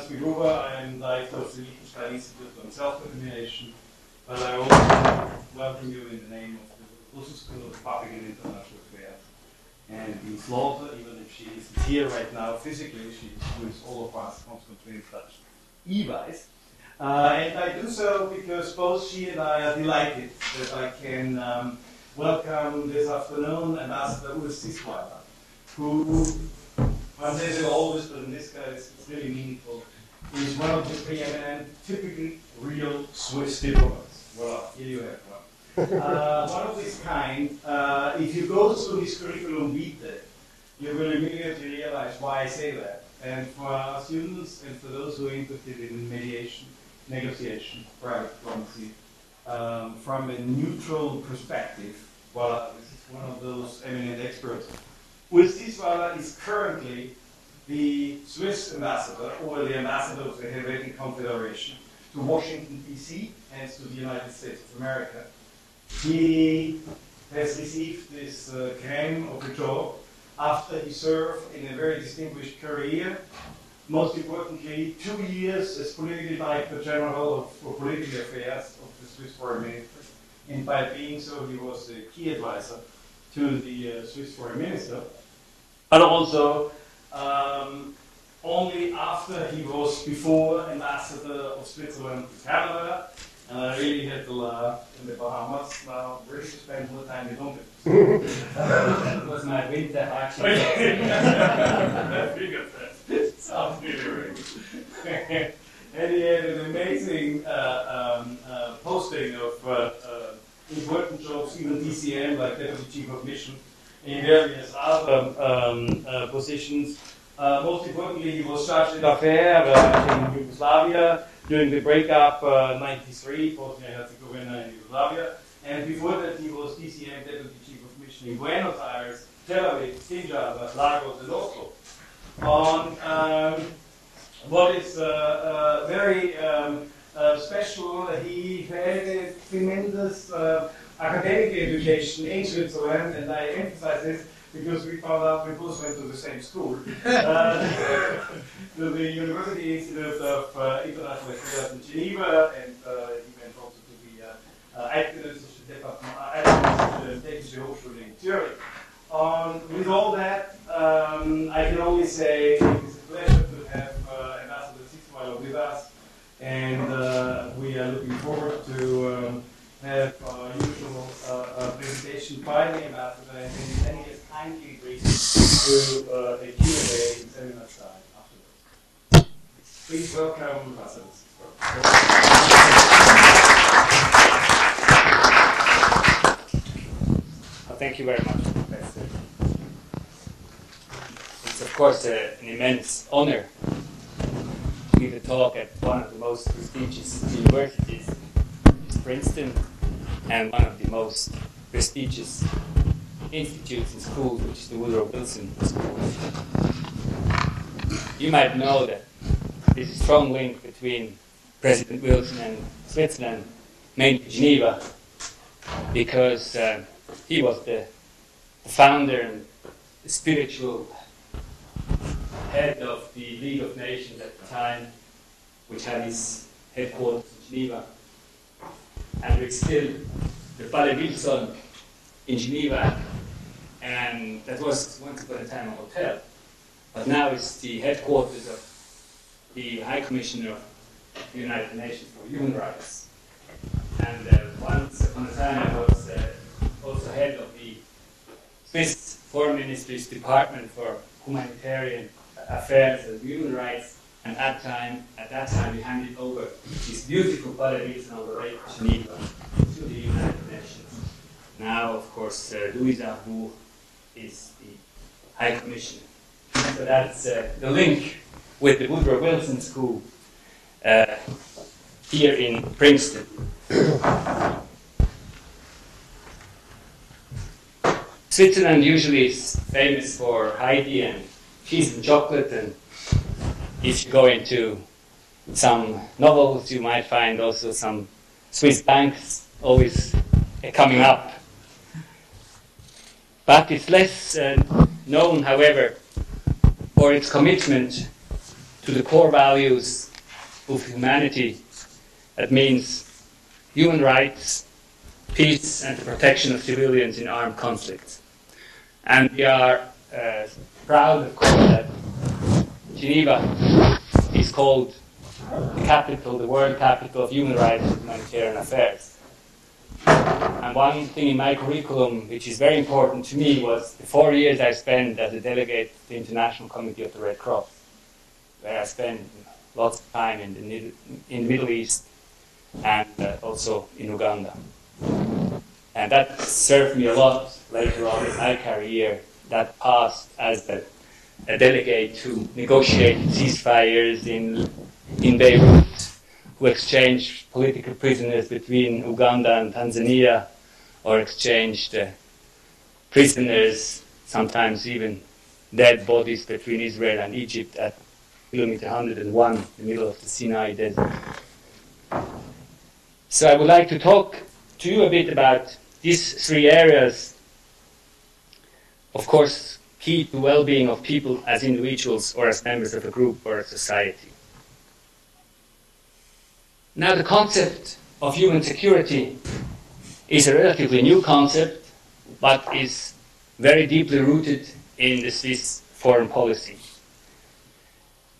Johannes Begruber. I'm director of the Liechtenstein Institute on Self-Determination, but I also welcome you in the name of the Russian School of Public and International Affairs. And in Slaughter, even if she isn't here right now physically, she is with all of us constantly in touch. E-wise. And I do so because both she and I are delighted that I can welcome this afternoon Ambassador Ziswiler, who, one says it always, but in this case it's really meaningful, is one of the preeminent, typically real Swiss diplomats. Well, here you have one. One of this kind. If you go through his curriculum vitae, you will immediately realize why I say that. And for our students and for those who are interested in mediation, negotiation, private diplomacy, from a neutral perspective, well, this is one of those eminent experts. Ziswiler is currently the Swiss ambassador, or the ambassador of the Helvetic Confederation, to Washington, D.C., and to the United States of America. He has received this Crème of the job after he served in a very distinguished career. Most importantly, 2 years as political director general for political affairs of the Swiss foreign minister. And by being so, he was a key advisor to the Swiss foreign minister. But also, only after he was before ambassador of Switzerland to Canada, and I really had to laugh in the Bahamas. Now, where did you spend more time in London? That was my winter action. I figured that. Sounds really good. And he had an amazing posting of important jobs, even DCM, like Deputy Chief of Mission, in various other positions. Most importantly, he was chargé d'affaires in Yugoslavia during the breakup, 93, Bosnia and Herzegovina and Yugoslavia. And before that, he was DCM Deputy Chief of Mission in Buenos Aires, Tel Aviv, Sinjar, Lagos, and Oslo. On what is very special, he had a tremendous academic education in Switzerland, and I emphasize this because we found out we both went to the same school, to the University Institute of International Affairs in Geneva, and he went also to the Eidgenössische Technische Hochschule in Zurich. With all that, I can only say it is a pleasure to have Ambassador Ziswiler with us, and we are looking forward to have our usual presentation by the ambassador, and then he has kindly agreed to a Q&A in seminar style afterwards. Please welcome Ambassador Ziswiler. Well, thank you very much, Professor. It's of course an immense honor to give a talk at one of the most prestigious universities, Princeton, and one of the most prestigious institutes and schools, which is the Woodrow Wilson School. You might know that there's a strong link between President Wilson and Switzerland, mainly Geneva, because he was the founder and the spiritual head of the League of Nations at the time, which had its headquarters in Geneva. And it's still the Palais Wilson in Geneva, and that was once upon a time a hotel. But now it's the headquarters of the High Commissioner of the United Nations for Human Rights. And once upon a time I was also head of the Swiss Foreign Ministry's Department for Humanitarian Affairs and Human Rights. And at that time, we handed over this beautiful Palais Wilson on the Lake Geneva to the United Nations. Now, of course, Louis Arbour is the High Commissioner. So that's the link with the Woodrow Wilson School here in Princeton. Switzerland usually is famous for Heidi and cheese and chocolate, and if you go into some novels, you might find also some Swiss banks always coming up. But it's less known, however, for its commitment to the core values of humanity. That means human rights, peace, and the protection of civilians in armed conflicts. And we are proud, of course, that Geneva is called the capital, the world capital of human rights and humanitarian affairs. And one thing in my curriculum, which is very important to me, was the 4 years I spent as a delegate to the International Committee of the Red Cross, where I spent lots of time in the Middle East and also in Uganda. And that served me a lot later on in my career, that past as a delegate who negotiated ceasefires in Beirut, who exchanged political prisoners between Uganda and Tanzania, or exchanged prisoners, sometimes even dead bodies, between Israel and Egypt at kilometer 101 in the middle of the Sinai Desert. So I would like to talk to you a bit about these three areas, of course, key to well-being of people as individuals or as members of a group or a society. Now, the concept of human security is a relatively new concept, but is very deeply rooted in the Swiss foreign policy.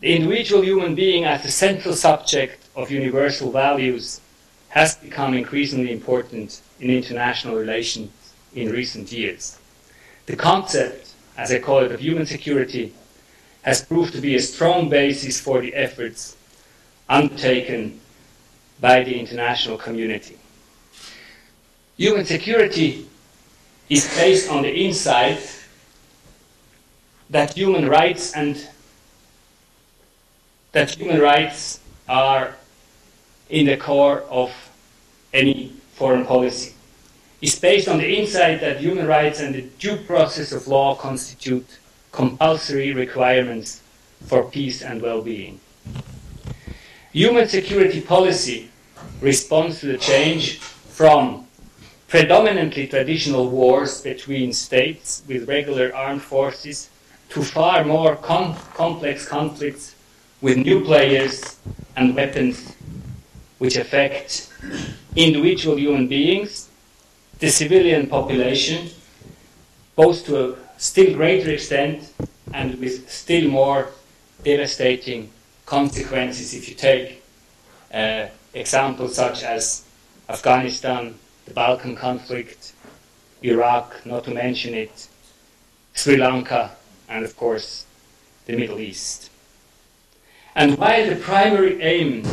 The individual human being as the central subject of universal values has become increasingly important in international relations in recent years. The concept, as I call it, of human security has proved to be a strong basis for the efforts undertaken by the international community. Human security is based on the insight that human rights are in the core of any foreign policy. It's based on the insight that human rights and the due process of law constitute compulsory requirements for peace and well-being. Human security policy responds to the change from predominantly traditional wars between states with regular armed forces to far more complex conflicts with new players and weapons which affect individual human beings, the civilian population, both to a still greater extent and with still more devastating consequences. If you take examples such as Afghanistan, the Balkan conflict, Iraq, not to mention it, Sri Lanka, and of course the Middle East. And while the primary aim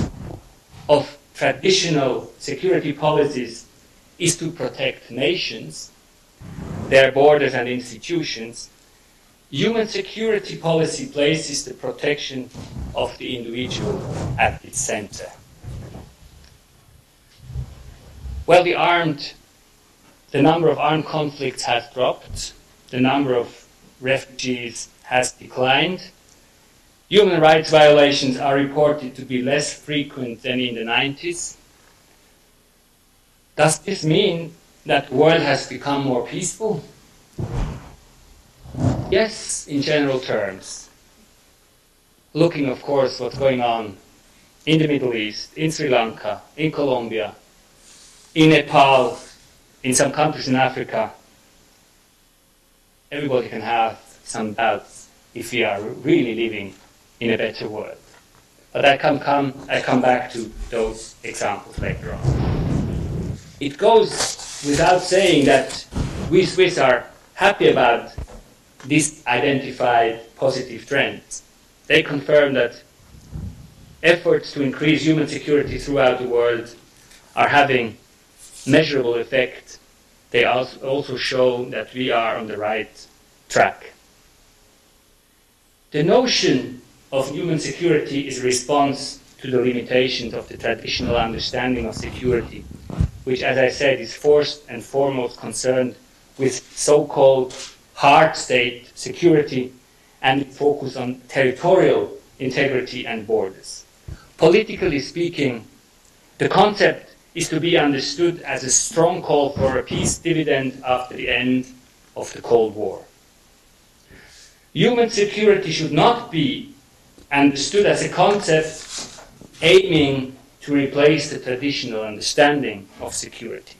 of traditional security policies is to protect nations, their borders and institutions, human security policy places the protection of the individual at its center. Well, the number of armed conflicts has dropped, the number of refugees has declined, human rights violations are reported to be less frequent than in the 90s. Does this mean that the world has become more peaceful? Yes, in general terms. Looking, of course, what's going on in the Middle East, in Sri Lanka, in Colombia, in Nepal, in some countries in Africa, everybody can have some doubts if we are really living in a better world. But I come back to those examples later on. It goes without saying that we Swiss are happy about these identified positive trends. They confirm that efforts to increase human security throughout the world are having measurable effect. They also show that we are on the right track. The notion of human security is a response to the limitations of the traditional understanding of security, which, as I said, is first and foremost concerned with so-called hard state security and focus on territorial integrity and borders. Politically speaking, the concept is to be understood as a strong call for a peace dividend after the end of the Cold War. Human security should not be understood as a concept aiming to replace the traditional understanding of security.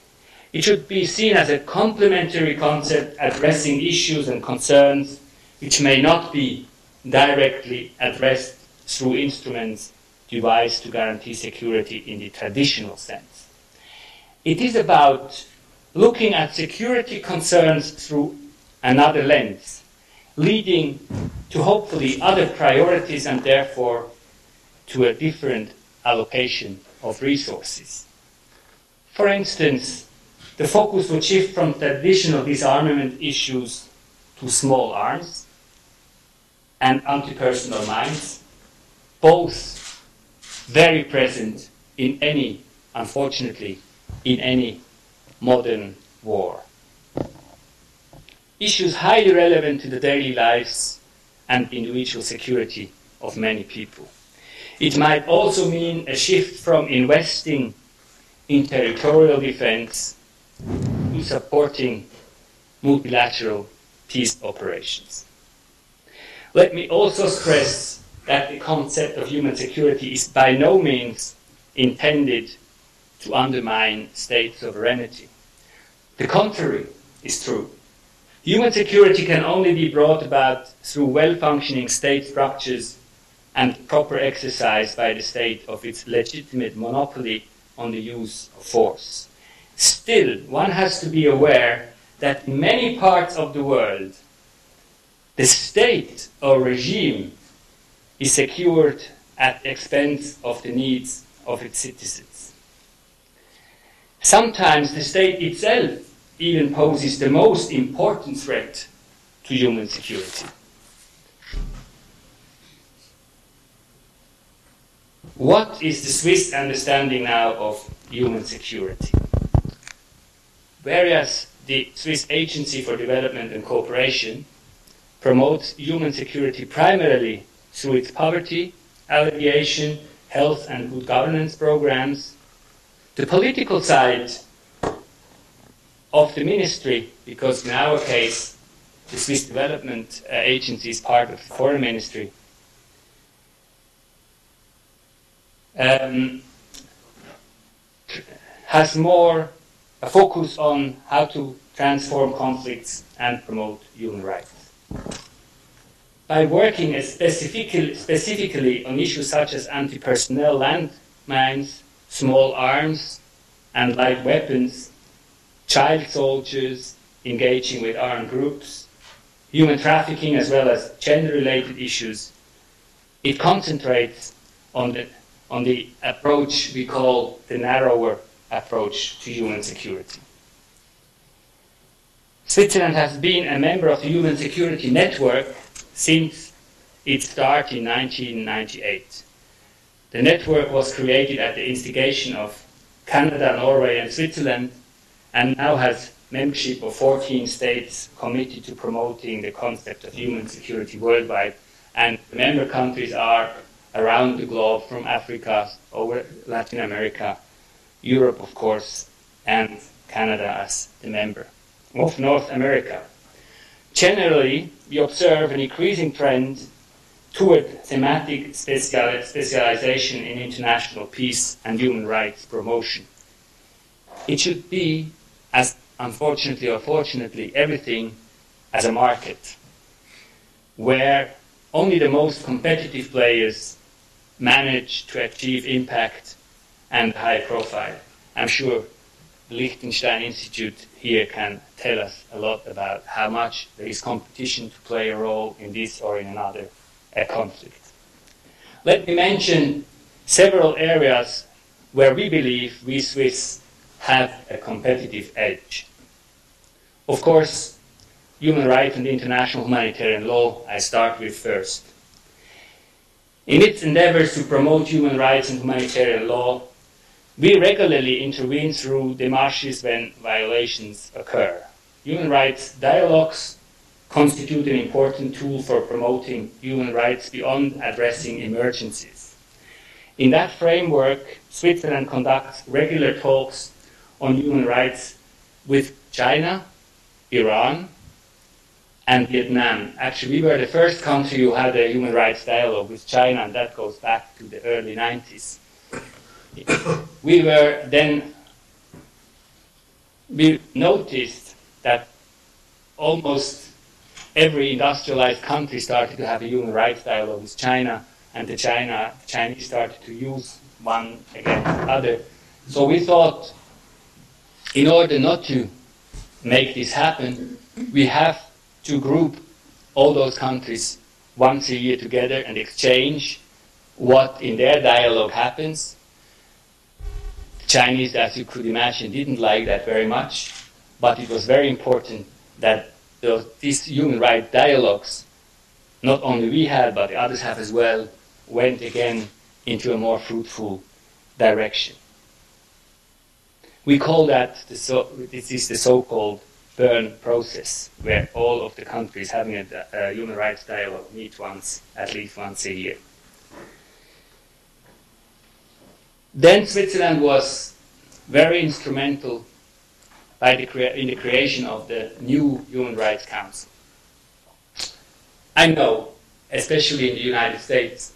It should be seen as a complementary concept addressing issues and concerns which may not be directly addressed through instruments devised to guarantee security in the traditional sense. It is about looking at security concerns through another lens, leading to hopefully other priorities and therefore to a different allocation of resources. For instance, the focus would shift from traditional disarmament issues to small arms and anti-personnel mines, both very present in any, unfortunately, in any modern war. Issues highly relevant to the daily lives and individual security of many people. It might also mean a shift from investing in territorial defense to supporting multilateral peace operations. Let me also stress that the concept of human security is by no means intended to undermine state sovereignty. The contrary is true. Human security can only be brought about through well-functioning state structures and proper exercise by the state of its legitimate monopoly on the use of force. Still, one has to be aware that in many parts of the world, the state or regime is secured at the expense of the needs of its citizens. Sometimes the state itself even poses the most important threat to human security. What is the Swiss understanding now of human security? Whereas the Swiss Agency for Development and Cooperation promotes human security primarily through its poverty, alleviation, health and good governance programs, the political side of the ministry, because in our case the Swiss Development Agency is part of the Foreign Ministry, has more a focus on how to transform conflicts and promote human rights. By working specifically on issues such as anti-personnel landmines, small arms and light weapons, child soldiers engaging with armed groups, human trafficking as well as gender-related issues, it concentrates on the approach we call the narrower approach to human security. Switzerland has been a member of the Human Security Network since its start in 1998. The network was created at the instigation of Canada, Norway and Switzerland and now has membership of 14 states committed to promoting the concept of human security worldwide, and the member countries are around the globe, from Africa over Latin America, Europe of course, and Canada as the member of North America. Generally, we observe an increasing trend toward thematic specialization in international peace and human rights promotion. It should be, as unfortunately or fortunately, everything as a market, where only the most competitive players manage to achieve impact and high profile. I'm sure the Liechtenstein Institute here can tell us a lot about how much there is competition to play a role in this or in another conflict. Let me mention several areas where we believe we Swiss have a competitive edge. Of course, human rights and international humanitarian law I start with first. In its endeavors to promote human rights and humanitarian law, we regularly intervene through démarches when violations occur. Human rights dialogues constitute an important tool for promoting human rights beyond addressing emergencies. In that framework, Switzerland conducts regular talks on human rights with China, Iran, and Vietnam. Actually, we were the first country who had a human rights dialogue with China, and that goes back to the early 90s. We noticed that almost every industrialized country started to have a human rights dialogue with China, and the Chinese started to use one against the other. So we thought, in order not to make this happen, we have to group all those countries once a year together and exchange what in their dialogue happens. The Chinese, as you could imagine, didn't like that very much, but it was very important that these human rights dialogues, not only we had, but the others have as well, went again into a more fruitful direction. We call that, this is the so-called Bern process, where all of the countries having a human rights dialogue meet at least once a year. Then Switzerland was very instrumental in the creation of the new Human Rights Council. I know, especially in the United States,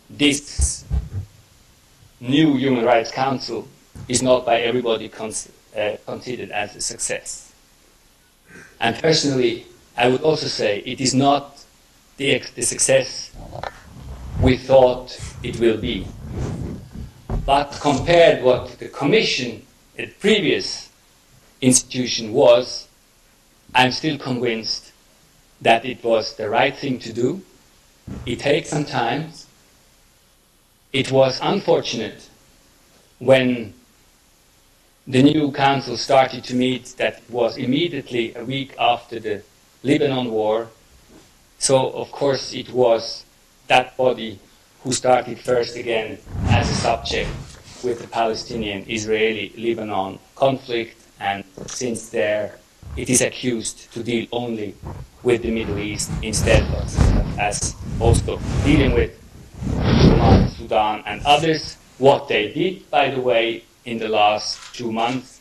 this new Human Rights Council is not by everybody considered as a success. And personally, I would also say it is not the success we thought it will be. But compared what the Commission, the previous institution was, I'm still convinced that it was the right thing to do. It takes some time. It was unfortunate when the new council started to meet that it was immediately a week after the Lebanon war. So, of course, it was that body who started first again as a subject with the Palestinian-Israeli-Lebanon conflict, and since there it is accused to deal only with the Middle East instead of as also dealing with Sudan and others, what they did, by the way, in the last 2 months,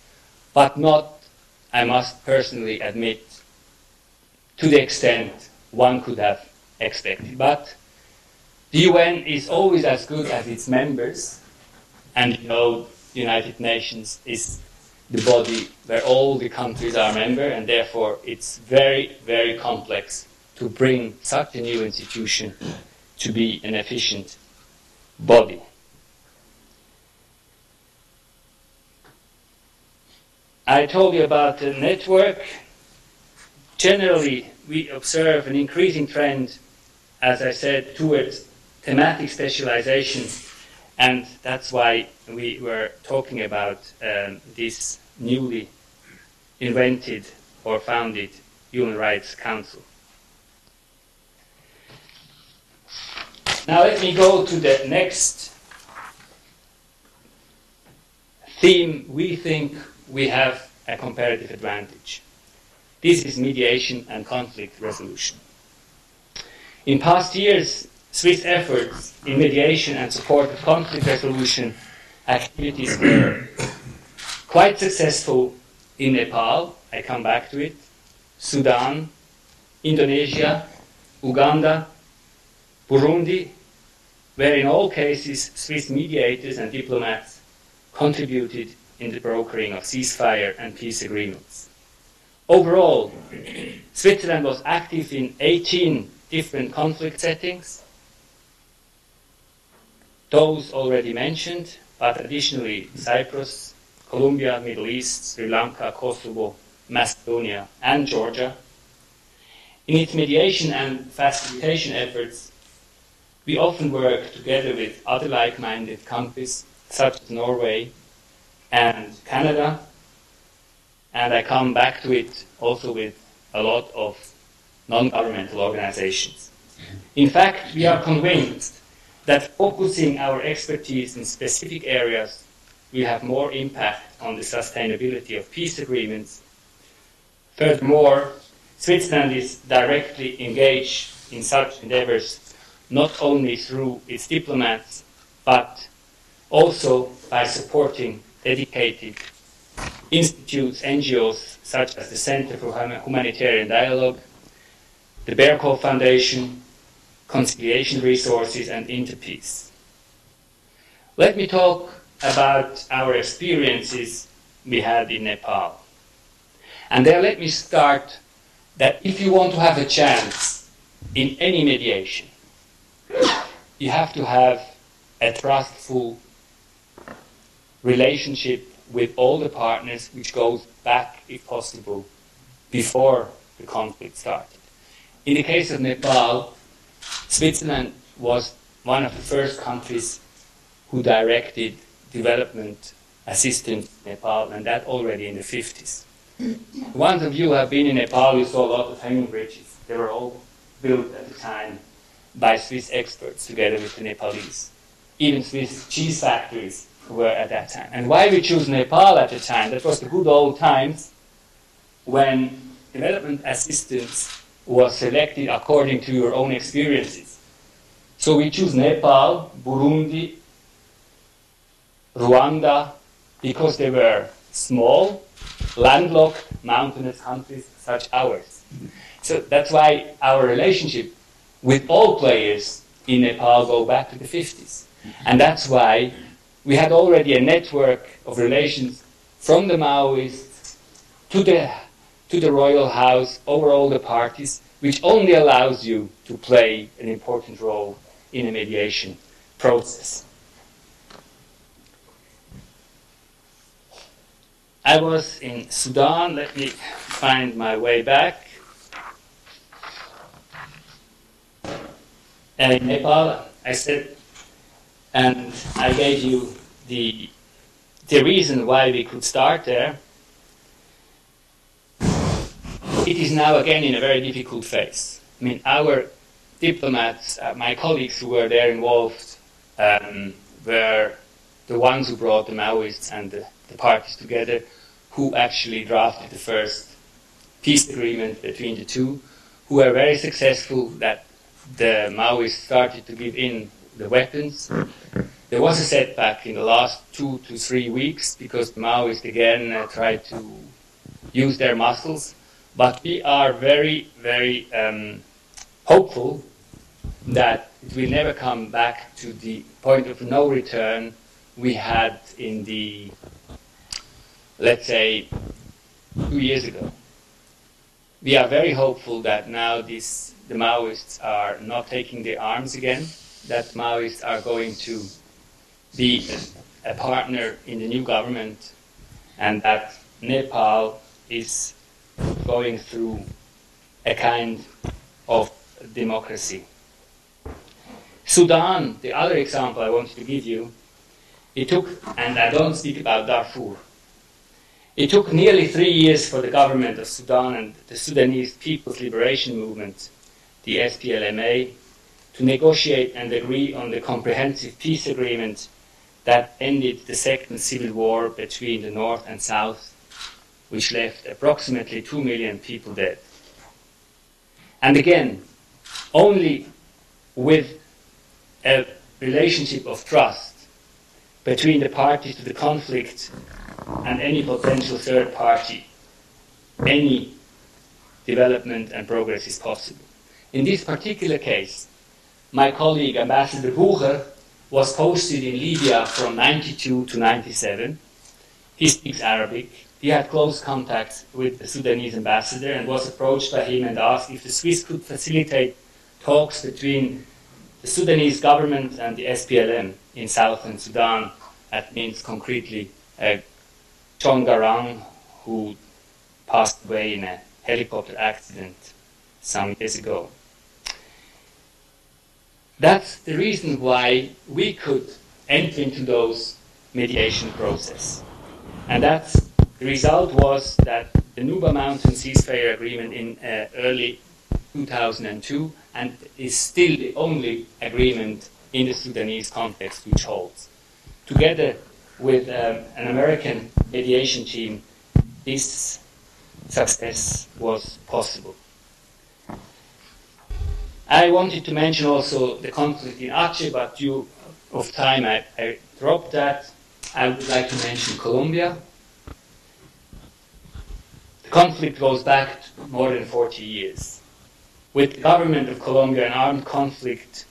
but not, I must personally admit, to the extent one could have expected. But the UN is always as good as its members, and you know, the United Nations is the body where all the countries are members, and therefore it's very, very complex to bring such a new institution to be an efficient body. I told you about the network. Generally, we observe an increasing trend, as I said, towards thematic specialization, and that's why we were talking about this newly invented or founded Human Rights Council. Now let me go to the next theme. We think we have a comparative advantage. This is mediation and conflict resolution. In past years, Swiss efforts in mediation and support of conflict resolution activities were quite successful in Nepal, I come back to it, Sudan, Indonesia, Uganda, Burundi, where in all cases Swiss mediators and diplomats contributed in the brokering of ceasefire and peace agreements. Overall, Switzerland was active in 18 different conflict settings, those already mentioned, but additionally Cyprus, Colombia, Middle East, Sri Lanka, Kosovo, Macedonia, and Georgia. In its mediation and facilitation efforts, we often work together with other like-minded countries, such as Norway and Canada, and I come back to it also with a lot of non-governmental organizations. In fact, we are convinced that focusing our expertise in specific areas will have more impact on the sustainability of peace agreements. Furthermore, Switzerland is directly engaged in such endeavors not only through its diplomats, but also by supporting dedicated institutes, NGOs, such as the Center for Humanitarian Dialogue, the Berkov Foundation, Conciliation Resources, and Interpeace. Let me talk about our experiences we had in Nepal. And there let me start that if you want to have a chance in any mediation, you have to have a trustful relationship with all the partners, which goes back, if possible, before the conflict started. In the case of Nepal, Switzerland was one of the first countries who directed development assistance in Nepal, and that already in the 50s. The ones of you who have been in Nepal, you saw a lot of hanging bridges. They were all built at the time by Swiss experts together with the Nepalese. Even Swiss cheese factories were at that time. And why we chose Nepal at the time? That was the good old times when development assistance was selected according to your own experiences. So we choose Nepal, Burundi, Rwanda, because they were small, landlocked, mountainous countries such ours. So that's why our relationship with all players in Nepal go back to the 50s. And that's why we had already a network of relations from the Maoists to the royal house, over all the parties, which only allows you to play an important role in a mediation process. I was in Sudan. Let me find my way back. And in Nepal, I said, and I gave you the reason why we could start there. It is now again in a very difficult phase. I mean, our diplomats, my colleagues who were there involved, were the ones who brought the Maoists and the parties together, who actually drafted the first peace agreement between the two, who were very successful that the Maoists started to give in the weapons. There was a setback in the last 2 to 3 weeks because the Maoists again tried to use their muscles. But we are very, very hopeful that it will never come back to the point of no return we had in the, let's say, 2 years ago. We are very hopeful that now the Maoists are not taking their arms again, that Maoists are going to be a partner in the new government, and that Nepal is going through a kind of democracy. Sudan, the other example I wanted to give you, it took, and I don't speak about Darfur, it took nearly 3 years for the government of Sudan and the Sudanese People's Liberation Movement, the SPLMA, to negotiate and agree on the comprehensive peace agreement that ended the second civil war between the North and South, which left approximately 2 million people dead. And again, only with a relationship of trust between the parties to the conflict and any potential third party, any development and progress is possible. In this particular case, my colleague Ambassador Bucher was posted in Libya from 92 to 97. He speaks Arabic. He had close contacts with the Sudanese ambassador and was approached by him and asked if the Swiss could facilitate talks between the Sudanese government and the SPLM in southern Sudan. That means concretely John Garang, who passed away in a helicopter accident some years ago. That's the reason why we could enter into those mediation process. And that's the result was that the Nuba Mountain ceasefire agreement in early 2002 and is still the only agreement in the Sudanese context which holds. Together with an American mediation team, this success was possible. I wanted to mention also the conflict in Aceh, but due of time I dropped that. I would like to mention Colombia. The conflict goes back more than 40 years. With the government of Colombia, an armed conflict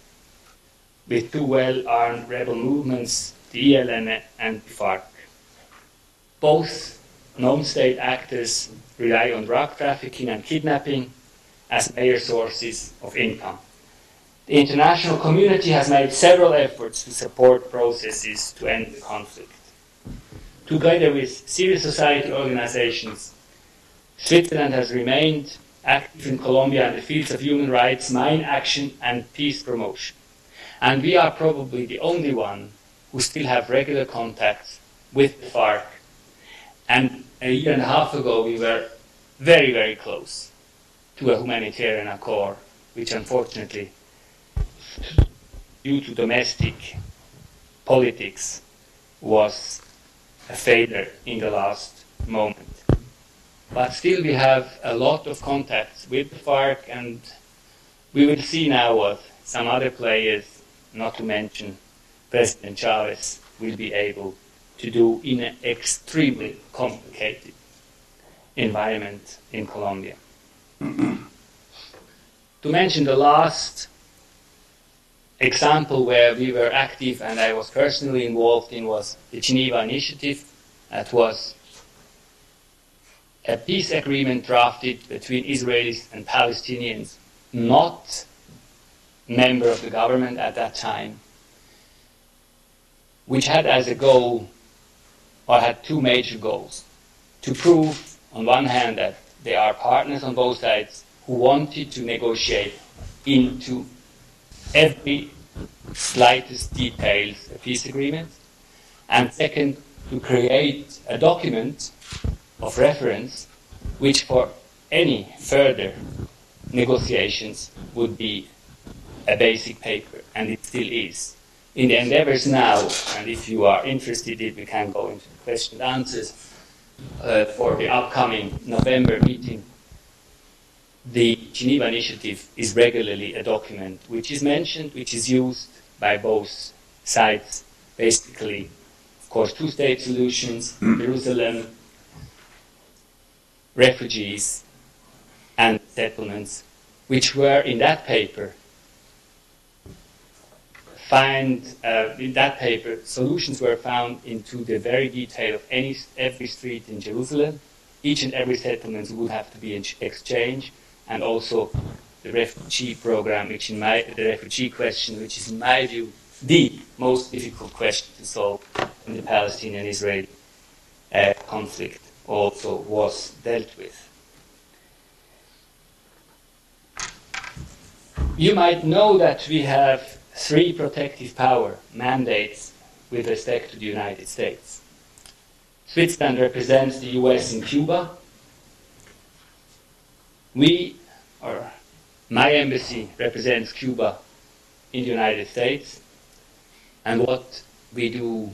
with two well-armed rebel movements, the ELN and the FARC. Both known state actors rely on drug trafficking and kidnapping as major sources of income. The international community has made several efforts to support processes to end the conflict. Together with civil society organizations, Switzerland has remained active in Colombia in the fields of human rights, mine action, and peace promotion. And we are probably the only one who still have regular contacts with the FARC. And a year and a half ago, we were very, very close to a humanitarian accord, which unfortunately, due to domestic politics, was a failure in the last moment. But still we have a lot of contacts with the FARC, and we will see now what some other players, not to mention President Chavez, will be able to do in an extremely complicated environment in Colombia. To mention the last example where we were active and I was personally involved in was the Geneva Initiative. That was a peace agreement drafted between Israelis and Palestinians, not member of the government at that time, which had as a goal, or had two major goals: to prove, on one hand, that there are partners on both sides who wanted to negotiate into every slightest details a peace agreement, and second, to create a document of reference which for any further negotiations would be a basic paper, and it still is. In the endeavors now, and if you are interested, we can go into the question and answers for the upcoming November meeting. The Geneva Initiative is regularly a document which is mentioned, which is used by both sides, basically, of course, two-state solutions, Jerusalem, refugees, and settlements, which were in that paper, solutions were found into the very detail of every street in Jerusalem. Each and every settlement would have to be exchanged, and also the refugee program, the refugee question, which is in my view the most difficult question to solve in the Palestinian-Israeli conflict, also was dealt with. You might know that we have 3 protective power mandates with respect to the United States. Switzerland represents the US in Cuba. My embassy represents Cuba in the United States. And what we do,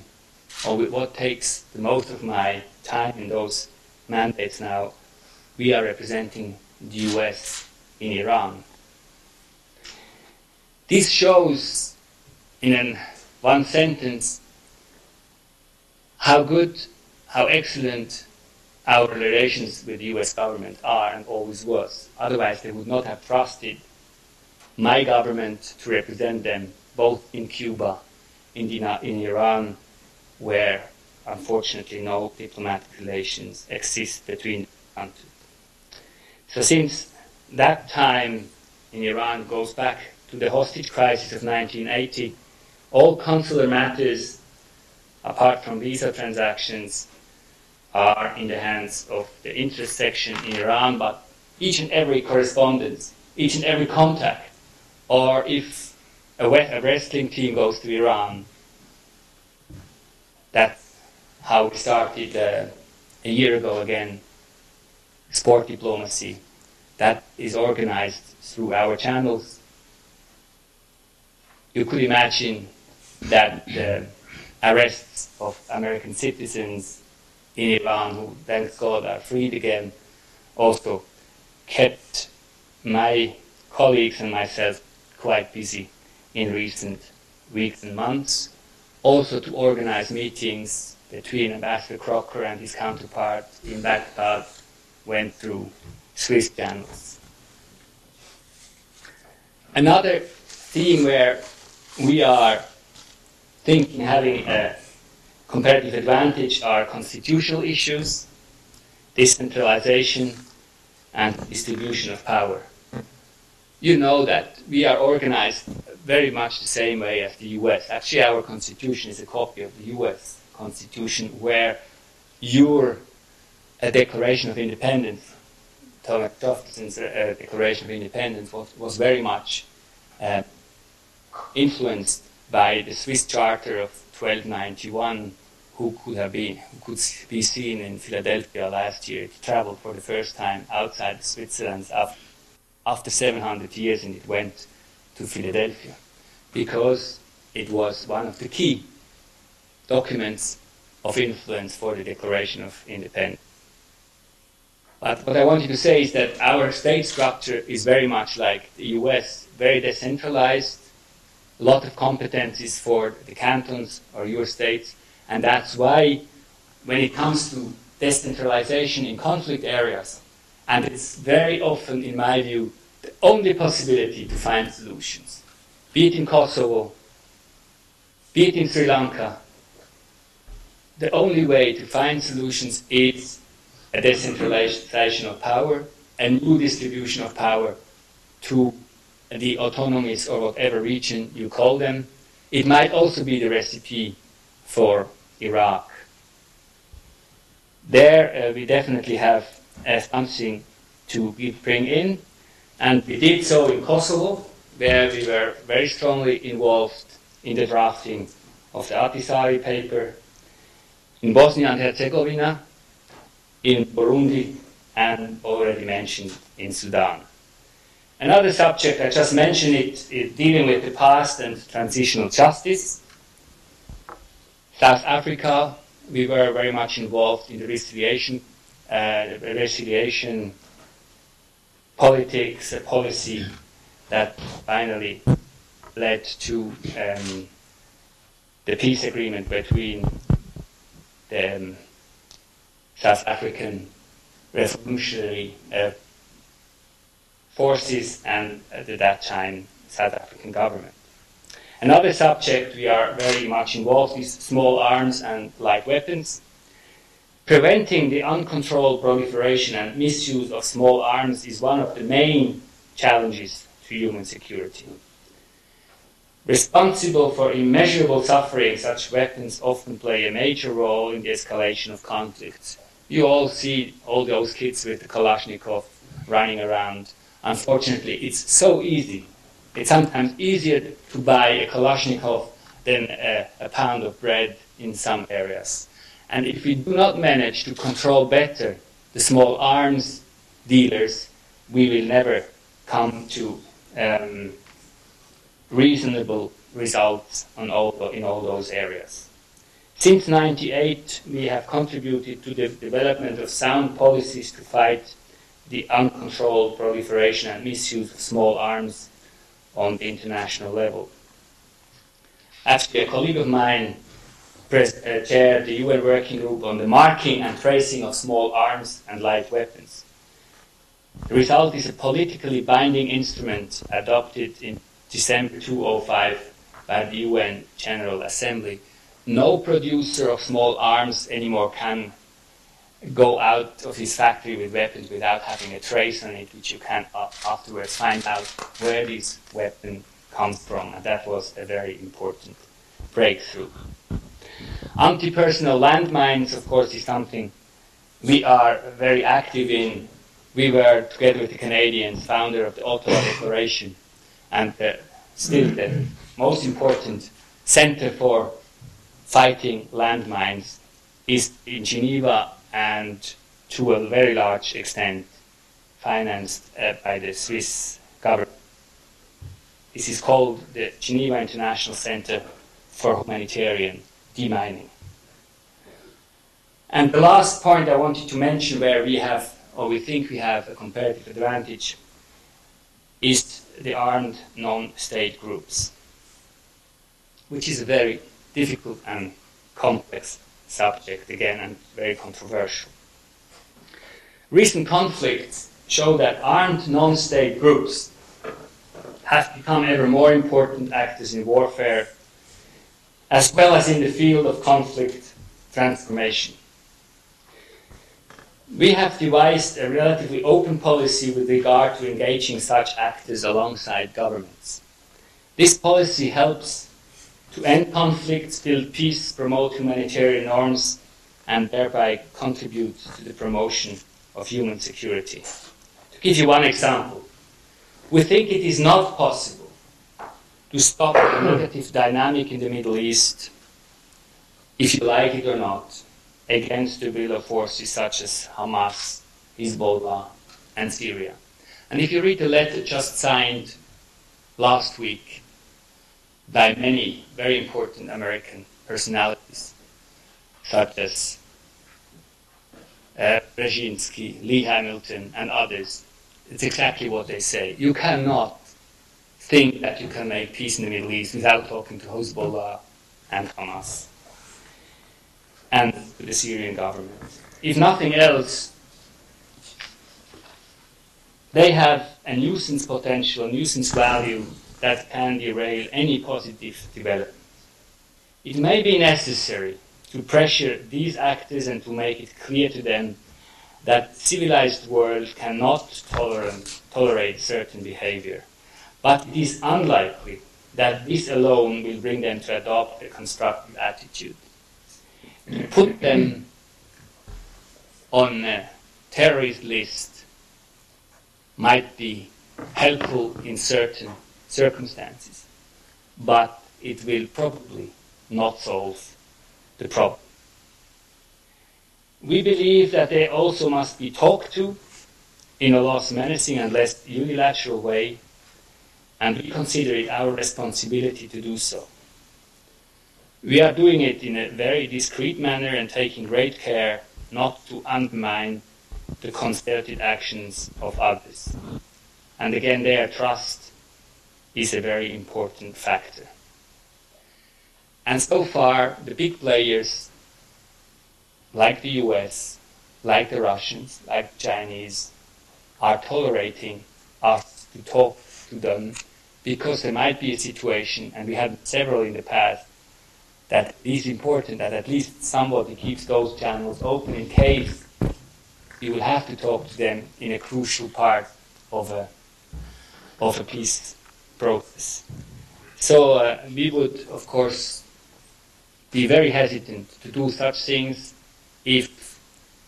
or what takes the most of my time in those mandates now, we are representing the US in Iran. This shows, in one sentence, how good, how excellent our relations with the US government are and always was. Otherwise, they would not have trusted my government to represent them both in Cuba, in Iran, where unfortunately no diplomatic relations exist between the countries. So since that time in Iran goes back to the hostage crisis of 1980, all consular matters, apart from visa transactions, are in the hands of the interest section in Iran, but each and every correspondence, each and every contact, or if a wrestling team goes to Iran, that's how we started a year ago again, sport diplomacy. That is organized through our channels. You could imagine that the arrests of American citizens in Iran, who thank God are freed again, also kept my colleagues and myself quite busy in recent weeks and months. Also to organize meetings between Ambassador Crocker and his counterpart in Baghdad went through Swiss channels. Another theme where we are thinking having a comparative advantage are constitutional issues, decentralization, and distribution of power. You know that we are organized very much the same way as the US. Actually, our constitution is a copy of the US constitution, where your Declaration of Independence, Thomas Jefferson's Declaration of Independence, was very much influenced by the Swiss Charter of 1291, who could be seen in Philadelphia last year. It traveled for the first time outside Switzerland after 700 years, and it went to Philadelphia because it was one of the key documents of influence for the Declaration of Independence. But what I wanted to say is that our state structure is very much like the US, very decentralized, a lot of competencies for the cantons or your states, and that's why when it comes to decentralization in conflict areas, and it's very often, in my view, the only possibility to find solutions, be it in Kosovo, be it in Sri Lanka, the only way to find solutions is a decentralization of power, a new distribution of power to the autonomies or whatever region you call them. It might also be the recipe for Iraq. There we definitely have something to bring in, and we did so in Kosovo, where we were very strongly involved in the drafting of the Ahtisaari paper, in Bosnia and Herzegovina, in Burundi, and already mentioned in Sudan. Another subject, I just mentioned it, is dealing with the past and transitional justice. South Africa, we were very much involved in the reconciliation politics, a policy that finally led to the peace agreement between the South African revolutionary forces and at that time South African government. Another subject we are very much involved is small arms and light weapons. Preventing the uncontrolled proliferation and misuse of small arms is one of the main challenges to human security. Responsible for immeasurable suffering, such weapons often play a major role in the escalation of conflicts. You all see all those kids with the Kalashnikov running around. Unfortunately, it's so easy. It's sometimes easier to buy a Kalashnikov than a pound of bread in some areas. And if we do not manage to control better the small arms dealers, we will never come to reasonable results in all those areas. Since 1998, we have contributed to the development of sound policies to fight the uncontrolled proliferation and misuse of small arms on the international level. Actually, a colleague of mine chaired the UN Working Group on the marking and tracing of small arms and light weapons. The result is a politically binding instrument adopted in December 2005 by the UN General Assembly. No producer of small arms anymore can go out of his factory with weapons without having a trace on it, which you can afterwards find out where this weapon comes from. And that was a very important breakthrough. Anti-personnel landmines, of course, is something we are very active in. We were, together with the Canadians, founder of the Ottawa Declaration, and still the most important center for fighting landmines is in Geneva, and to a very large extent financed by the Swiss government. This is called the Geneva International Center for Humanitarian Demining. And the last point I wanted to mention where we have, or we think we have, a comparative advantage is the armed non-state groups, which is a very difficult and complex subject again, and very controversial. Recent conflicts show that armed non-state groups have become ever more important actors in warfare, as well as in the field of conflict transformation. We have devised a relatively open policy with regard to engaging such actors alongside governments. This policy helps to end conflicts, build peace, promote humanitarian norms, and thereby contribute to the promotion of human security. To give you one example, we think it is not possible to stop the negative dynamic in the Middle East, if you like it or not, against the will of forces such as Hamas, Hezbollah, and Syria. And if you read the letter just signed last week by many very important American personalities, such as Brzezinski, Lee Hamilton, and others, it's exactly what they say. You cannot think that you can make peace in the Middle East without talking to Hezbollah and Hamas and to the Syrian government. If nothing else, they have a nuisance potential, a nuisance value that can derail any positive development. It may be necessary to pressure these actors and to make it clear to them that the civilized world cannot tolerate certain behavior. But it is unlikely that this alone will bring them to adopt a constructive attitude. To put them on a terrorist list might be helpful in certain circumstances, but it will probably not solve the problem. We believe that they also must be talked to in a less menacing and less unilateral way, and we consider it our responsibility to do so. We are doing it in a very discreet manner and taking great care not to undermine the concerted actions of others. And again, their trust is a very important factor. And so far, the big players, like the US, like the Russians, like the Chinese, are tolerating us to talk to them because there might be a situation, and we had several in the past, that it is important that at least somebody keeps those channels open in case you will have to talk to them in a crucial part of a peace process. So we would, of course, be very hesitant to do such things if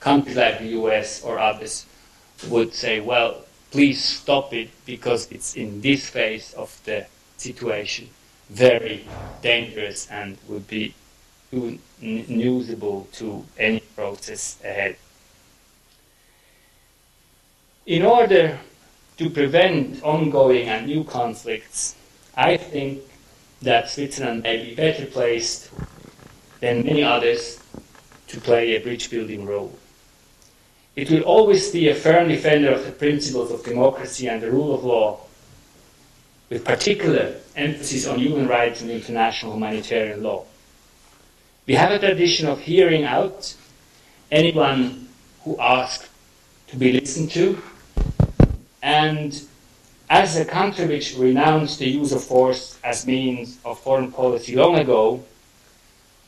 countries like the US or others would say, well, please stop it because it's in this phase of the situation very dangerous and would be unusable to any process ahead. In order to prevent ongoing and new conflicts, I think that Switzerland may be better placed than many others to play a bridge-building role. It will always be a firm defender of the principles of democracy and the rule of law, with particular emphasis on human rights and international humanitarian law. We have a tradition of hearing out anyone who asks to be listened to, and as a country which renounced the use of force as means of foreign policy long ago,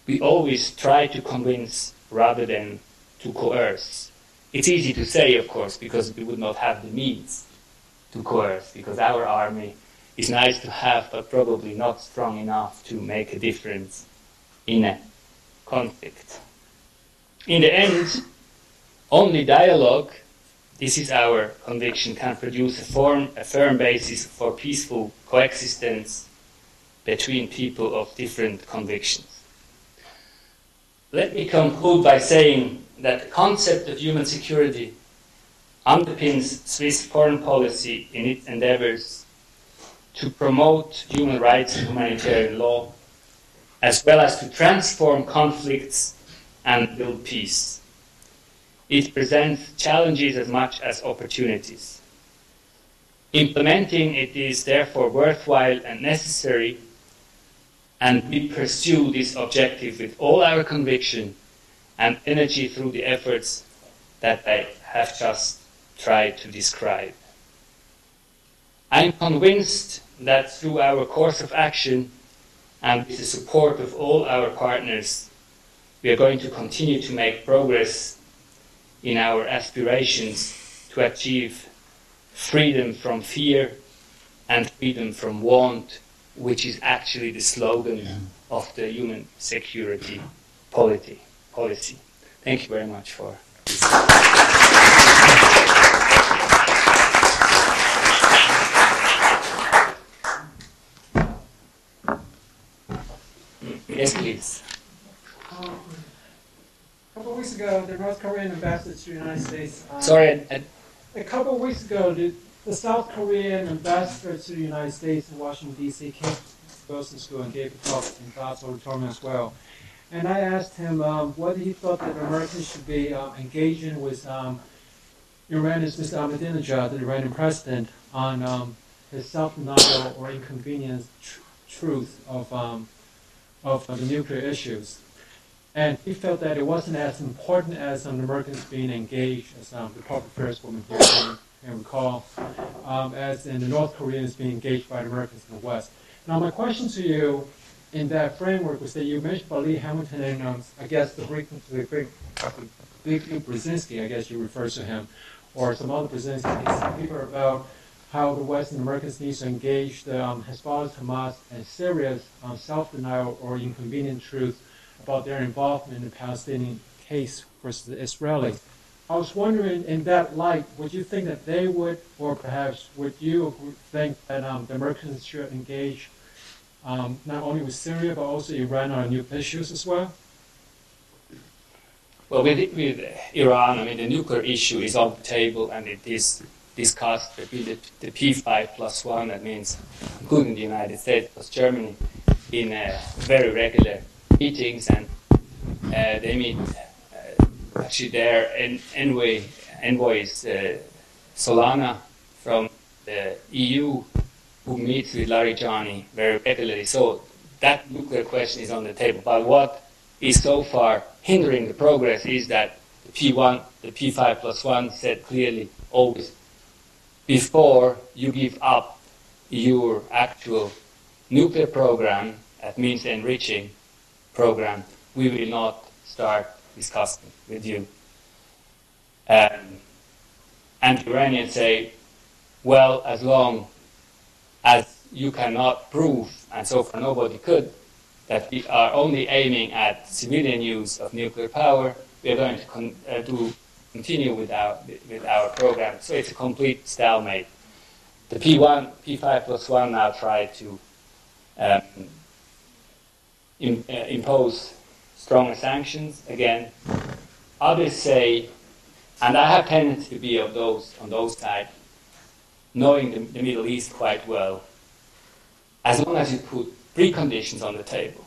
we always try to convince rather than to coerce. It's easy to say, of course, because we would not have the means to coerce, because our army is nice to have, but probably not strong enough to make a difference in a conflict. In the end, only dialogue, this is our conviction, can produce a firm basis for peaceful coexistence between people of different convictions. Let me conclude by saying that the concept of human security underpins Swiss foreign policy in its endeavors to promote human rights and humanitarian law, as well as to transform conflicts and build peace. It presents challenges as much as opportunities. Implementing it is therefore worthwhile and necessary, and we pursue this objective with all our conviction and energy through the efforts that I have just tried to describe. I'm convinced that through our course of action and with the support of all our partners, we are going to continue to make progress in our aspirations to achieve freedom from fear and freedom from want, which is actually the slogan of the human security policy. Thank you very much for this. Yes, please. A couple of weeks ago, the North Korean ambassador to the United States. A couple of weeks ago, the South Korean ambassador to the United States in Washington, D.C. came to Wilson School and gave a talk in God's auditorium as well. And I asked him whether he thought that Americans should be engaging with Iranian's Mr. Ahmadinejad, the Iranian president, on his self-denial or inconvenience truth of the nuclear issues. And he felt that it wasn't as important as the Americans being engaged, as the Public Affairs woman here can recall, as in the North Koreans being engaged by the Americans in the West. Now, my question to you in that framework was that you mentioned about Lee Hamilton and I guess the big Brzezinski, I guess you refer to him, or some other Brzezinski people about how the West and Americans need to engage the Hezbollah, Hamas, and Syria's self-denial or inconvenient truth about their involvement in the Palestinian case versus the Israeli. I was wondering, in that light, would you think that they would, or perhaps would you think that the Americans should engage not only with Syria, but also Iran on nuclear issues as well? Well, with Iran, I mean, the nuclear issue is on the table, and it is discussed between the P5+1, that means including the United States plus Germany, in very regular meetings, and they meet, actually their envoy is Solana from the EU, who meets with Larijani very regularly. So that nuclear question is on the table. But what is so far hindering the progress is that the P5+1 said clearly always, before you give up your actual nuclear program, that means the enriching program, we will not start discussing with you. And the Iranians say, well, as long as you cannot prove, and so far nobody could, that we are only aiming at civilian use of nuclear power, we are going to continue with our program. So it's a complete stalemate. The P5+1 now try to impose stronger sanctions again. Others say, and I have tendency to be on those sides, knowing the Middle East quite well, as long as you put preconditions on the table,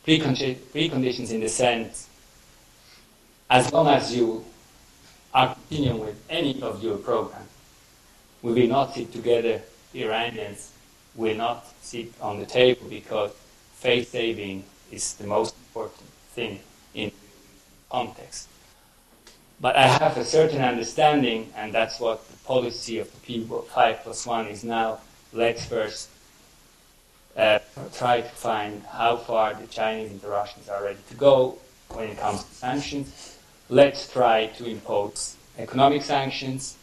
preconditions in the sense, as long as you are continuing with any of your program, we will not sit together, the Iranians will not sit on the table, because face saving is the most important thing in context. But I have a certain understanding, and that's what the policy of the P5+1 is now. Let's first try to find how far the Chinese and the Russians are ready to go when it comes to sanctions. Let's try to impose economic sanctions.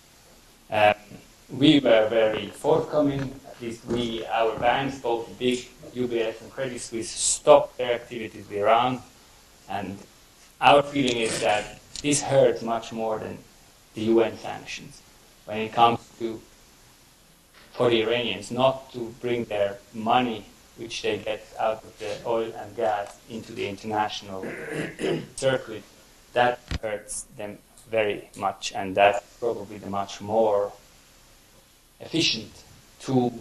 We were very forthcoming, at least our banks, both the big UBS and Credit Suisse, stopped their activities with Iran. And our feeling is that this hurts much more than the UN sanctions when it comes to, for the Iranians, not to bring their money, which they get out of the oil and gas, into the international circuit. That hurts them very much, and that's probably the much more efficient tool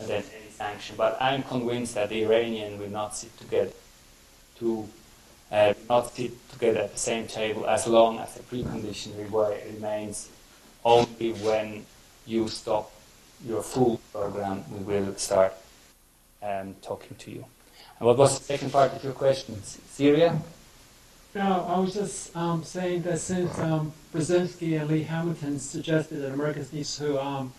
than any sanction. But I'm convinced that the Iranian will not sit together at the same table, as long as the precondition remains only when you stop your full program, we will start talking to you. And what was the second part of your question? Syria? No, I was just saying that since Brzezinski and Lee Hamilton suggested that Americans need to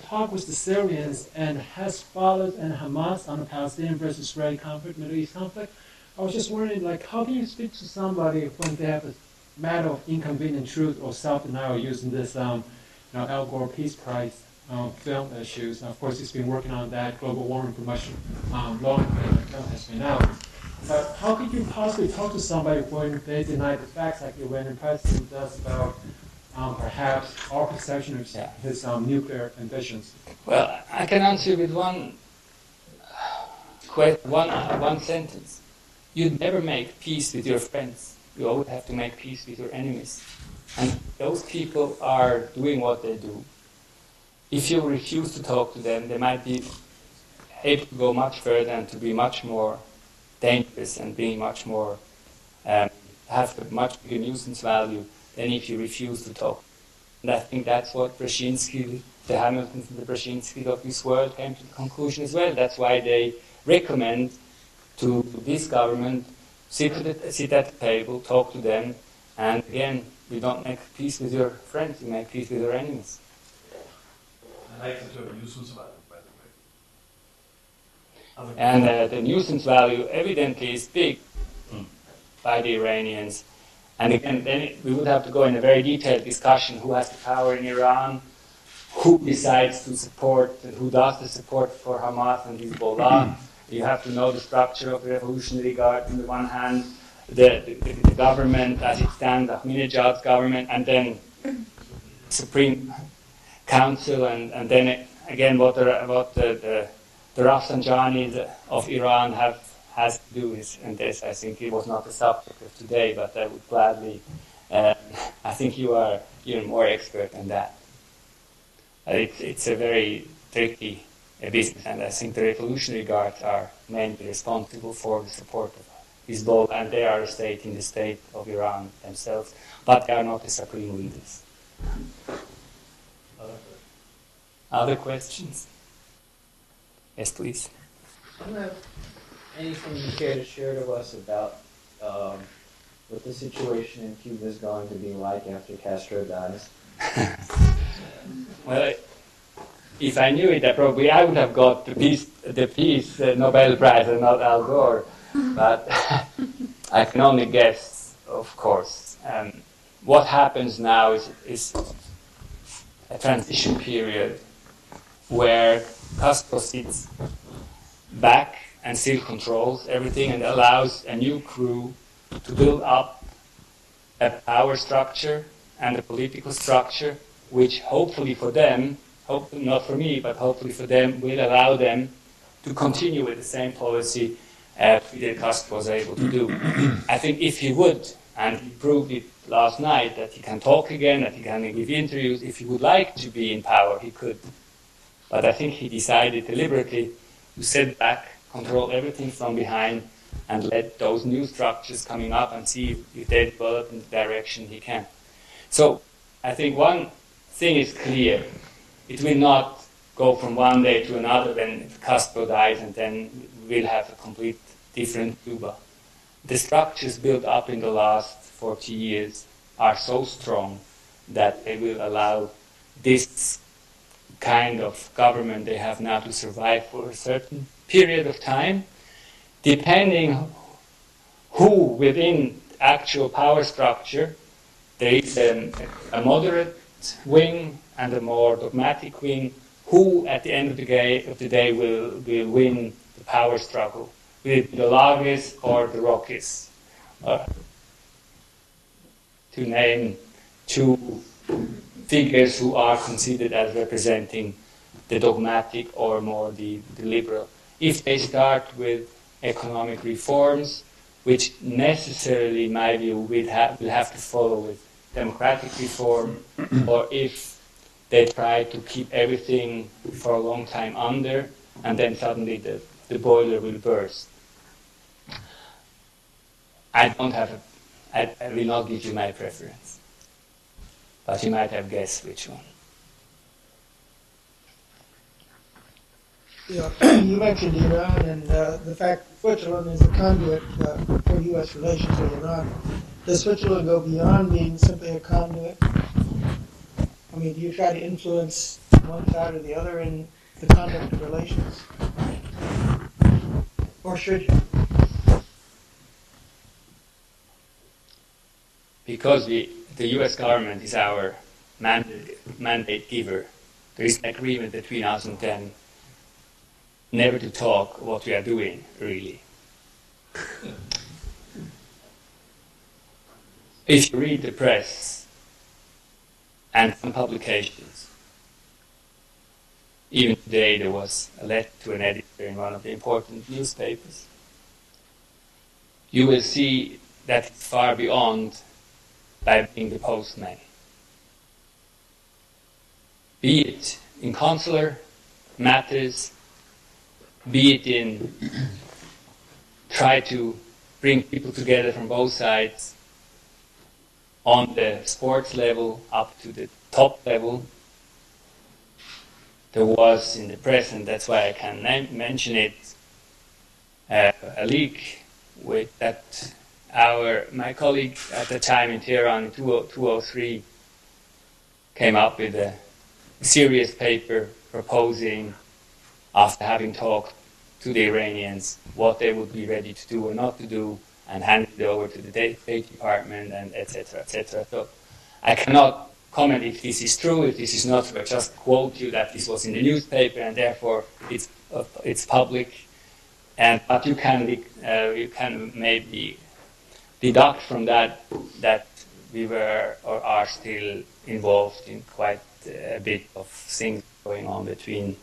talk with the Syrians and Hezbollah and Hamas on the Palestinian versus Israeli conflict, Middle East conflict, I was just wondering, like, how can you speak to somebody when they have a matter of inconvenient truth or self-denial using this, Al Gore Peace Prize film issues? And of course, he's been working on that global warming promotion long than the film has been out. But how could you possibly talk to somebody when they deny the facts like the Iranian president does about perhaps our perception of his nuclear ambitions? Well, I can answer with one sentence. You'd never make peace with your friends. You always have to make peace with your enemies. And those people are doing what they do. If you refuse to talk to them, they might be able to go much further and to be much more dangerous and being much more, have a much bigger nuisance value than if you refuse to talk. And I think that's what Brzezinski, the Hamiltons and the Brzezinskis of this world came to the conclusion as well. That's why they recommend to this government, sit at the table, talk to them, and again, you don't make peace with your friends, you make peace with your enemies. I like the term nuisance value, by the way. And the nuisance value evidently is big by the Iranians. And again, then we would have to go in a very detailed discussion who has the power in Iran, who decides to support, who does the support for Hamas and Hezbollah. You have to know the structure of the Revolutionary Guard on the one hand, the government as it stands, Ahmadinejad's government, and then Supreme Council, and then again what the Rafsanjanis of Iran has to do is, and this I think it was not the subject of today, but I would gladly, I think you are even more expert than that. It's a very tricky business, and I think the Revolutionary Guards are mainly responsible for the support of Hezbollah, and they are a state in the state of Iran themselves, but they are not the supreme leaders. Other questions? Yes, please. Do you have anything you care to share to us about what the situation in Cuba is going to be like after Castro dies? Well, if I knew it, I would have got the peace Nobel Prize and not Al Gore. But I can only guess, of course. What happens now is a transition period where Castro sits back and still controls everything and allows a new crew to build up a power structure and a political structure which hopefully for them, hopefully not for me, but hopefully for them, will allow them to continue with the same policy Fidel Castro was able to do. I think if he would, and he proved it last night, that he can talk again, that he can give interviews, if he would like to be in power, he could. But I think he decided deliberately to sit back, control everything from behind, and let those new structures coming up and see if they develop in the direction he can. So I think one thing is clear. It will not go from one day to another when Castro dies and then we'll have a complete different Cuba. The structures built up in the last 40 years are so strong that they will allow this kind of government they have now to survive for a certain period of time, depending who within actual power structure. There is a moderate wing and a more dogmatic wing, who at the end of the day will win the power struggle, with the Lagos or the Rockies, to name two figures who are considered as representing the dogmatic or more the liberal. If they start with economic reforms, which necessarily, in my view, will have to follow with democratic reform, or if they try to keep everything for a long time under, and then suddenly the boiler will burst. I will not give you my preference, but you might have guessed which one. You mentioned Iran and the fact that Switzerland is a conduit for U.S. relations with Iran. Does Switzerland go beyond being simply a conduit? I mean, do you try to influence one side or the other in the conduct of relations? Or should you? Because the U.S. government is our mandate giver, there is an agreement between us and them never to talk what we are doing, really. If you read the press and some publications, even today there was a letter to an editor in one of the important newspapers, you will see that it's far beyond by being the postman. Be it in consular matters, be it in try to bring people together from both sides on the sports level up to the top level. There was in the press, and that's why I can mention it, a leak with that my colleague at the time in Tehran in 2003 came up with a serious paper proposing, after having talked to the Iranians, what they would be ready to do or not to do, and handed it over to the State Department, and etc., etc. So I cannot comment if this is true, if this is not true. I just quote you that this was in the newspaper, and therefore it's public. But you can maybe deduct from that we were or are still involved in quite a bit of things going on between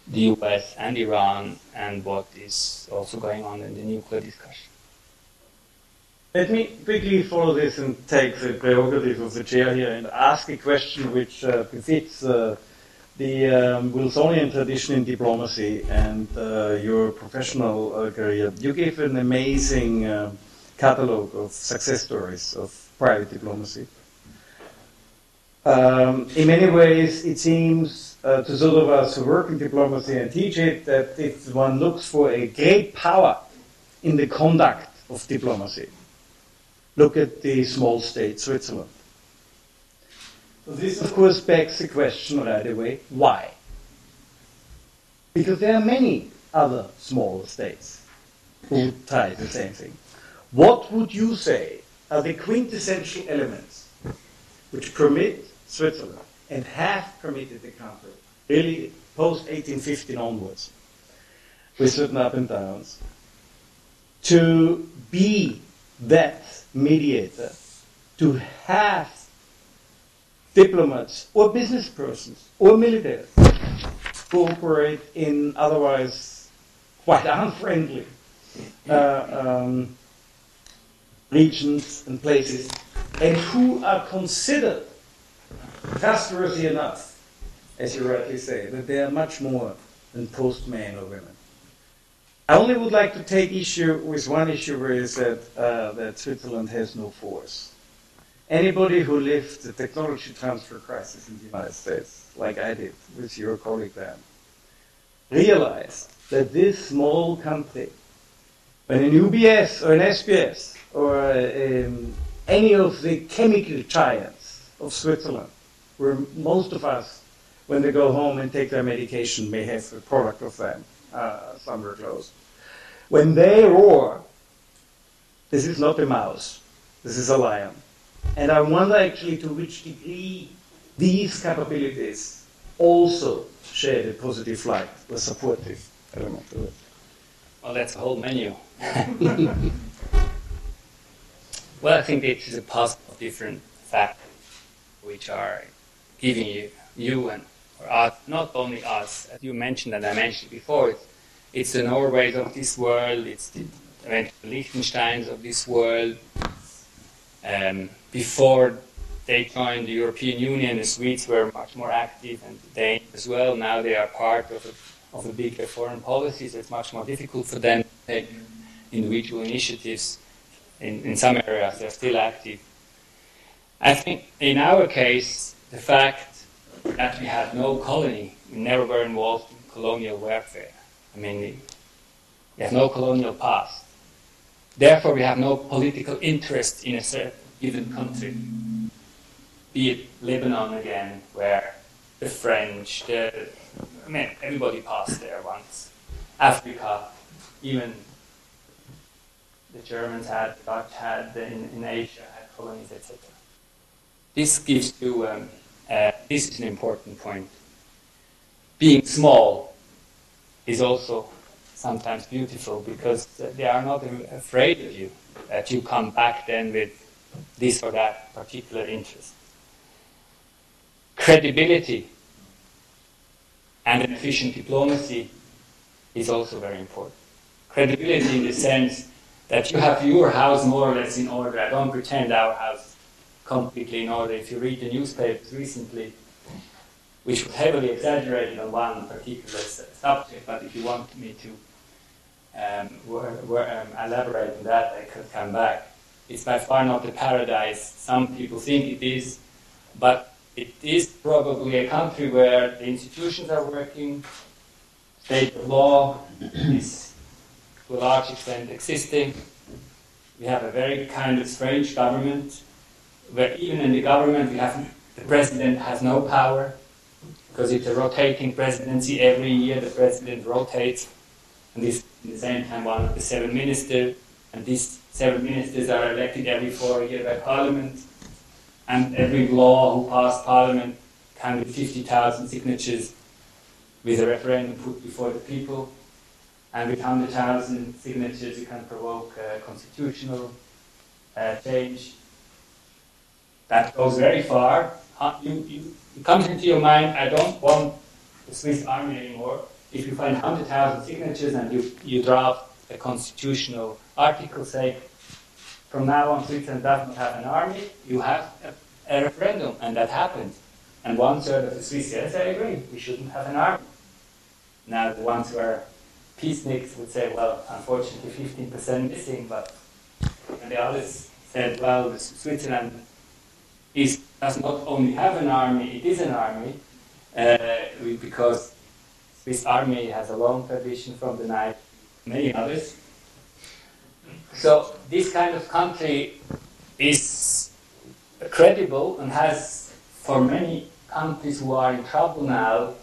the US and Iran, and what is also going on in the nuclear discussion. Let me quickly follow this and take the prerogative of the chair here and ask a question which befits the Wilsonian tradition in diplomacy and your professional career. You gave an amazing catalogue of success stories of private diplomacy. In many ways, it seems to those of us who work in diplomacy and teach it that if one looks for a great power in the conduct of diplomacy, look at the small state Switzerland. So this, of course, begs the question right away, why? Because there are many other small states who try the same thing. What would you say are the quintessential elements which permit Switzerland, and have permitted the country, really post-1815 onwards, with certain up and downs, to be that mediator, to have diplomats or business persons or military who operate in otherwise quite unfriendly regions and places, and who are considered trustworthy enough, as you rightly say, that they are much more than postmen or women. I only would like to take issue with one issue where you said that Switzerland has no force. Anybody who lived the technology transfer crisis in the United States, like I did with your colleague then, realized that this small country, when an UBS or an SBS or any of the chemical giants of Switzerland, where most of us, when they go home and take their medication, may have a product of them somewhere close. When they roar, this is not a mouse, this is a lion. And I wonder actually to which degree these capabilities also shed a positive light, or supportive element to it. Well, that's a whole menu. Well, I think it is a puzzle of different factors which are giving you and or us, not only us, as you mentioned and I mentioned before, it's the Norways of this world, it's the Liechtensteins of this world. Before they joined the European Union, the Swedes were much more active, and the Danes as well. Now they are part of a bigger foreign policy, so it's much more difficult for them to take individual initiatives. In some areas, they're still active. I think in our case, the fact that we had no colony We never were involved in colonial warfare. I mean, we have no colonial past. Therefore, we have no political interest in a certain given country. Be it Lebanon again, where the French, everybody passed there once. Africa, even the Germans had, the Dutch had, in Asia had colonies, etc. This gives you, this is an important point. Being small is also sometimes beautiful because they are not afraid of you, that you come back then with this or that particular interest. Credibility and an efficient diplomacy is also very important. Credibility in the sense that you have your house more or less in order. I don't pretend our house is completely in order. If you read the newspapers recently, which was heavily exaggerated on one particular subject, but if you want me to elaborate on that, I could come back. It's by far not the paradise some people think it is, but it is probably a country where the institutions are working, state of law is to a large extent existing. We have a very kind of strange government, where even in the government the president has no power, because it's a rotating presidency. Every year the president rotates, and this at the same time one of the 7 ministers, and these 7 ministers are elected every 4 years by parliament, and every law who passed parliament can with 50,000 signatures with a referendum put before the people, and with 100,000 signatures you can provoke constitutional change. That goes very far. It comes into your mind, I don't want the Swiss army anymore. If you find 100,000 signatures and you draft a constitutional article, say, from now on Switzerland does not have an army, you have a referendum, and that happened. And 1/3 of the Swiss says, I agree, we shouldn't have an army. Now the ones who are peaceniks would say, well, unfortunately 15% missing, and the others said, well, Switzerland does not only have an army, it is an army, because Swiss army has a long tradition from the night, many others. So this kind of country is credible and has, for many countries who are in trouble now,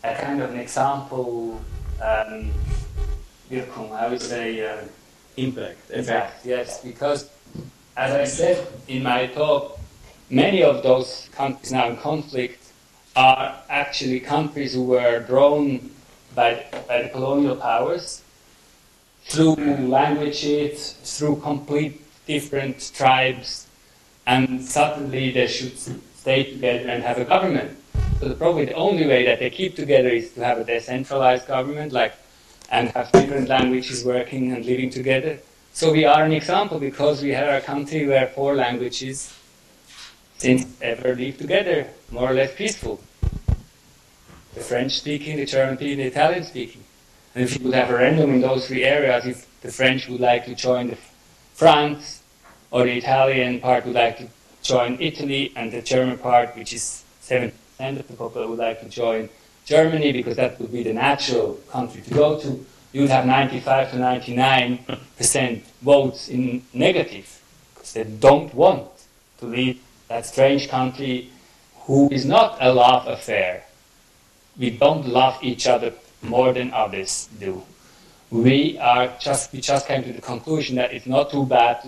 a kind of an example, Wirkung, I would say, impact. Yes, because, as I said in my talk, many of those countries now in conflict are actually countries who were drawn by the colonial powers through languages, through complete different tribes, and suddenly they should stay together and have a government. So probably the only way that they keep together is to have a decentralized government, and have different languages working and living together. So we are an example because we have a country where 4 languages since ever live together, more or less peaceful. The French-speaking, the German-speaking, the Italian-speaking. And if you would have a referendum in those 3 areas, if the French would like to join France, or the Italian part would like to join Italy, and the German part, which is 70% of the population, would like to join Germany, because that would be the natural country to go to, you would have 95 to 99% votes in negative, because they don't want to leave that strange country who is not a love affair. We don't love each other more than others do. We just came to the conclusion that it's not too bad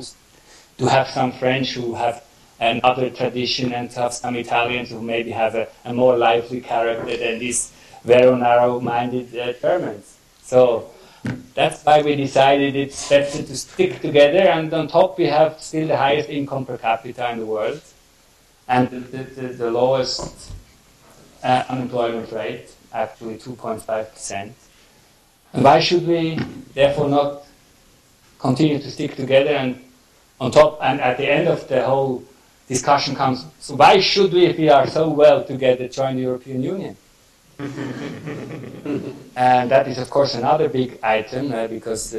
to have some French who have another tradition and to have some Italians who maybe have a more lively character than these very narrow-minded Germans. So that's why we decided it's better to stick together, and on top we have still the highest income per capita in the world and the lowest unemployment rate, actually 2.5%. And why should we therefore not continue to stick together? And on top, and at the end of the whole discussion comes, so why should we, if we are so well together, join the European Union? And that is, of course, another big item, because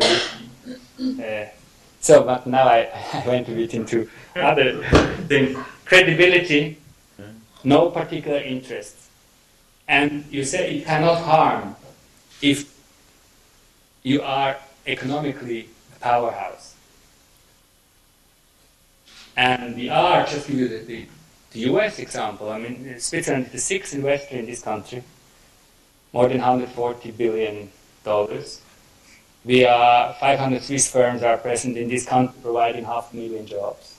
but now I went a bit into other things. Credibility, no particular interest, And you say it cannot harm if you are economically a powerhouse. And we are, just to give you the US example, I mean, Switzerland is the 6th investor in this country, more than $140 billion. We are, 500 Swiss firms are present in this country providing 500,000 jobs.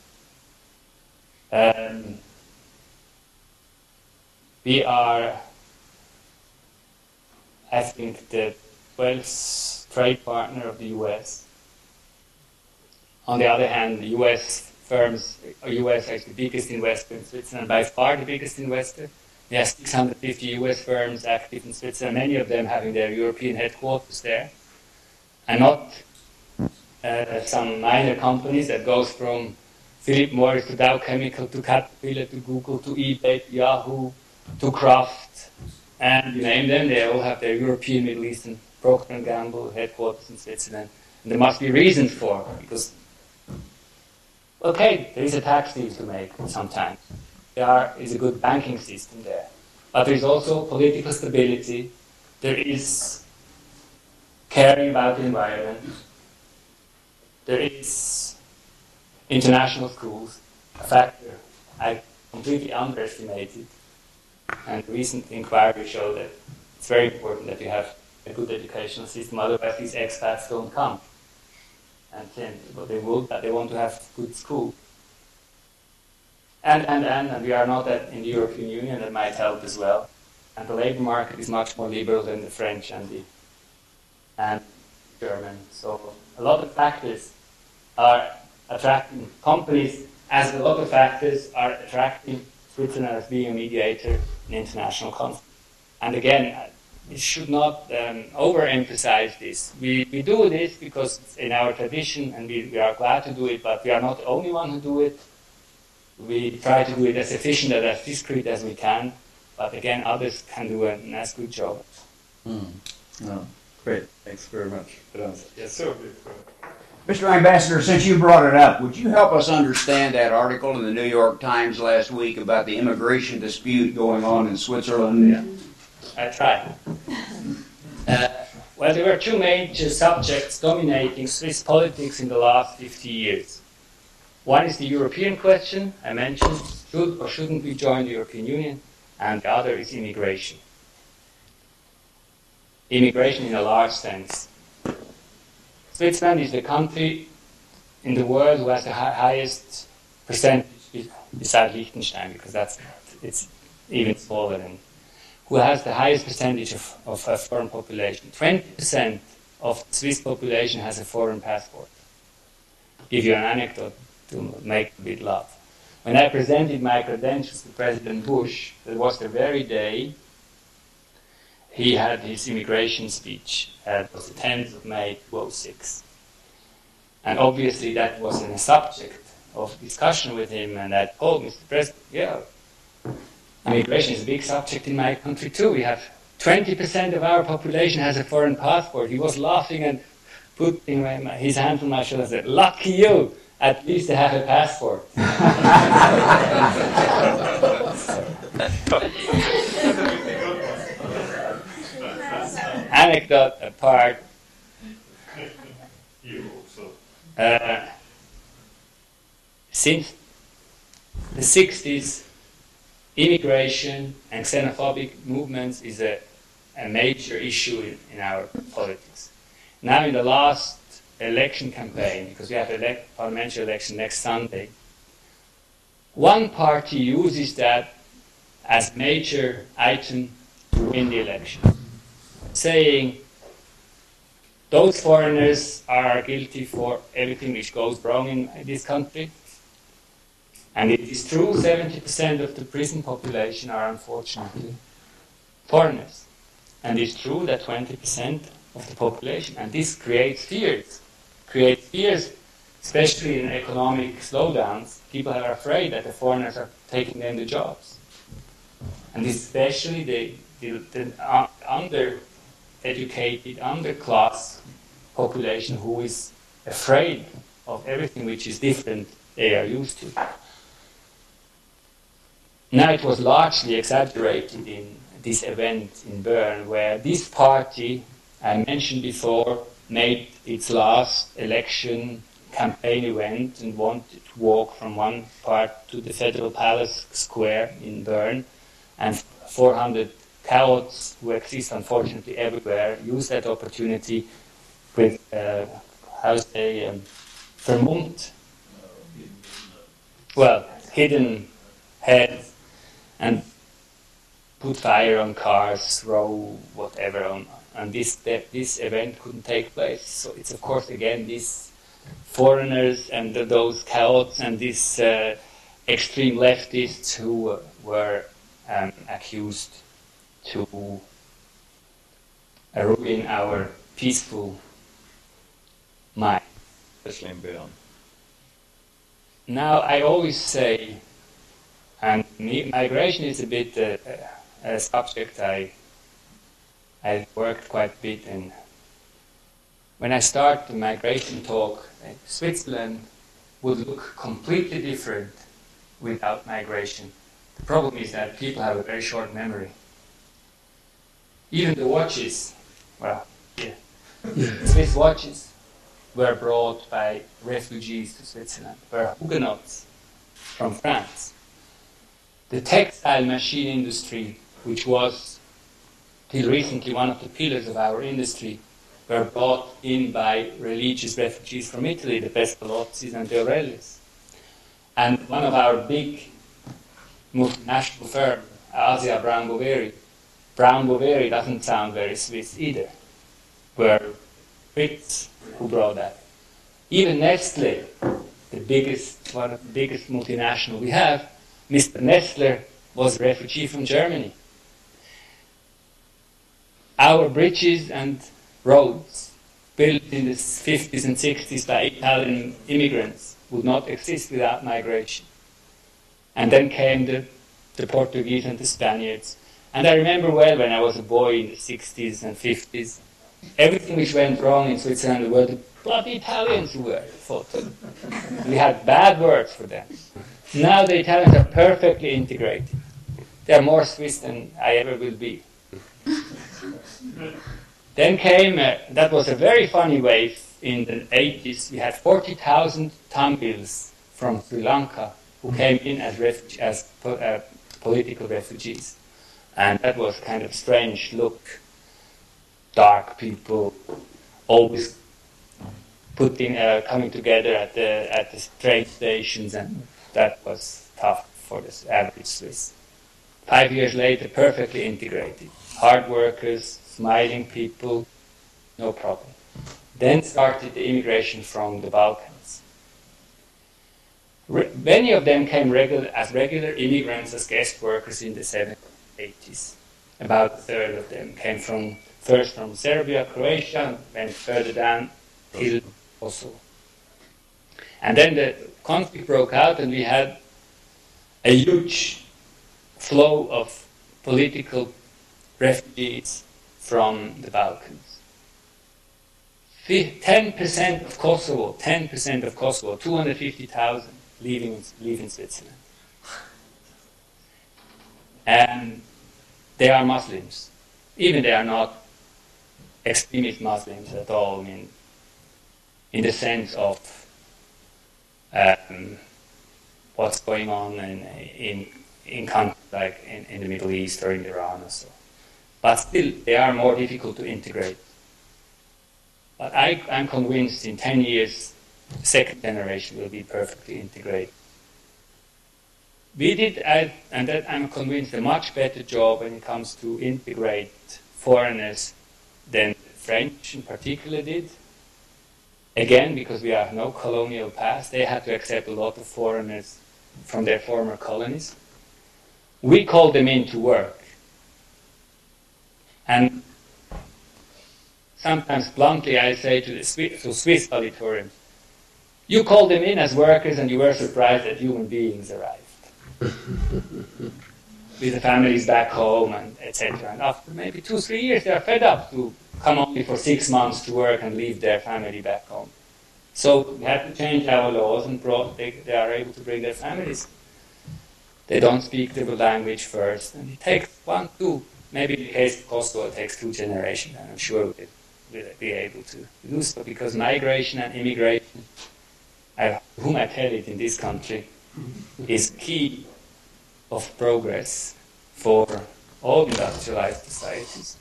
We are, I think, the 12th trade partner of the US. On the other hand, the US firms, US is the biggest investor in Switzerland, by far the biggest investor. We have 650 US firms active in Switzerland, many of them having their European headquarters there. And not some minor companies that goes from Philip Morris to Dow Chemical to Caterpillar to Google to eBay to Yahoo to Kraft, and you name them, they all have their European, Middle Eastern, Procter & Gamble headquarters in Switzerland. And there must be reasons for it, because, okay, there is a tax deal to make sometimes. There is a good banking system there. But there is also political stability. There is caring about the environment. There is international schools, a factor I completely underestimated. And recent inquiry showed that it's very important that you have a good educational system, otherwise these expats don't come. And then they want to have good school. And we are not in the European Union, that might help as well. And the labor market is much more liberal than the French and the German. So a lot of factors are attracting companies, as a lot of factors are attracting Switzerland as being a mediator in international conflict. And again, we should not overemphasize this. We do this because it's in our tradition and we are glad to do it, but we are not the only one who do it. We try to do it as efficient and as discreet as we can, but again, others can do a nice, good job. No. Great, thanks very much. Yes, sir. Mr. Ambassador, since you brought it up, would you help us understand that article in the New York Times last week about the immigration dispute going on in Switzerland? Yeah, I try. Well, there were two major subjects dominating Swiss politics in the last 50 years. One is the European question, I mentioned, should or shouldn't we join the European Union, and the other is immigration. Immigration in a large sense. Switzerland is the country in the world who has the highest percentage, besides Liechtenstein, because it's even smaller, than who has the highest percentage of a foreign population. 20% of the Swiss population has a foreign passport. I'll give you an anecdote to make a bit laugh. When I presented my credentials to President Bush, that was the very day he had his immigration speech. It was the 10th of May 2006. And obviously that was a subject of discussion with him, and I told Mr. President, yeah, immigration is a big subject in my country too. We have 20% of our population has a foreign passport. He was laughing and putting his hand on my shoulder and said, lucky you, at least I have a passport. Anecdote apart, since the 60s, immigration and xenophobic movements is a major issue in our politics. Now in the last election campaign, because we have a parliamentary election next Sunday, one party uses that as major item to win the election, saying those foreigners are guilty for everything which goes wrong in this country. And it is true, 70% of the prison population are unfortunately foreigners. And it's true that 20% of the population, and this creates fears, especially in economic slowdowns. People are afraid that the foreigners are taking them the jobs. And especially the under-educated, underclass population who is afraid of everything which is different they are used to. Now it was largely exaggerated in this event in Bern, where this party, I mentioned before, made its last election campaign event and wanted to walk from one part to the Federal Palace Square in Bern, and 400 cowards who exist unfortunately everywhere use that opportunity with, vermummt, well, hidden heads, and put fire on cars, throw whatever on, and this event couldn't take place. So it's of course again these foreigners and those cowards and these extreme leftists who were accused to ruin our peaceful mind. Especially in Bern. Now I always say, and migration is a bit a subject I worked quite a bit in. When I start the migration talk, Switzerland would look completely different without migration. The problem is that people have a very short memory. Even the watches, well, yeah, Swiss watches were brought by refugees to Switzerland, were Huguenots from France. The textile machine industry, which was till recently one of the pillars of our industry, were brought in by religious refugees from Italy, the Pestalozzi's and the Aurelius. And one of our big multinational firms, Asia Brown Boveri doesn't sound very Swiss either, were Brits who brought that. Even Nestle, one of the biggest multinational we have, Mr. Nestler was a refugee from Germany. Our bridges and roads built in the 50s and 60s by Italian immigrants would not exist without migration. And then came the Portuguese and the Spaniards. And I remember well when I was a boy in the 60s and 50s, everything which went wrong in Switzerland were the bloody Italians who were at fault. We had bad words for them. Now the Italians are perfectly integrated. They are more Swiss than I ever will be. Then came, that was a very funny wave in the 80s. We had 40,000 Tamils from Sri Lanka who came in as political refugees. And that was kind of strange look. Dark people always coming together at the train stations, and that was tough for the average Swiss. 5 years later, perfectly integrated. Hard workers, smiling people, no problem. Then started the immigration from the Balkans. Many of them came as regular immigrants, as guest workers in the 70s, 80s. About a third of them came first from Serbia, Croatia, and went further down till Kosovo. And then the conflict broke out, and we had a huge flow of political refugees from the Balkans. 10% of Kosovo, 250,000 leaving Switzerland. And they are Muslims. Even they are not extremist Muslims at all, in the sense of what's going on in countries like in the Middle East or in Iran or so. But still, they are more difficult to integrate. But I'm convinced in 10 years, the second generation will be perfectly integrated. We did, and that I'm convinced, a much better job when it comes to integrate foreigners than the French in particular did. Again, because we have no colonial past, they had to accept a lot of foreigners from their former colonies. We called them in to work. And sometimes bluntly I say to Swiss auditoriums, you called them in as workers and you were surprised that human beings arrived. With the families back home and etc. And after maybe 2-3 years they are fed up to come only for 6 months to work and leave their family back home. So we had to change our laws and they are able to bring their families. They don't speak the language first, and it takes 1-2 Maybe in the case of Kosovo it takes 2 generations, and I'm sure we'll be able to do so, because migration and immigration, whom I tell it in this country, is key of progress for all industrialized societies.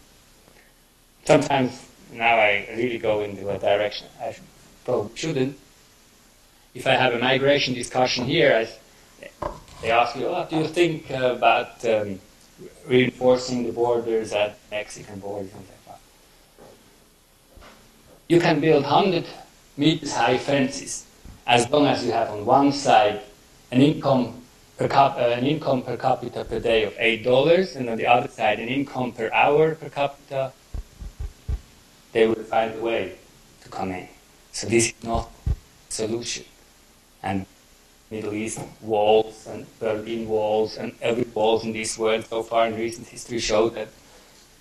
Sometimes now I really go into a direction I probably shouldn't. If I have a migration discussion here, they ask me, what do you think about reinforcing the borders at Mexican borders and like that? You can build 100 meters high fences as long as you have on one side an income per capita per day of $8, and on the other side an income per hour per capita. They will find a way to come in. So this is not a solution. And Middle East walls and Berlin walls and every walls in this world so far in recent history show that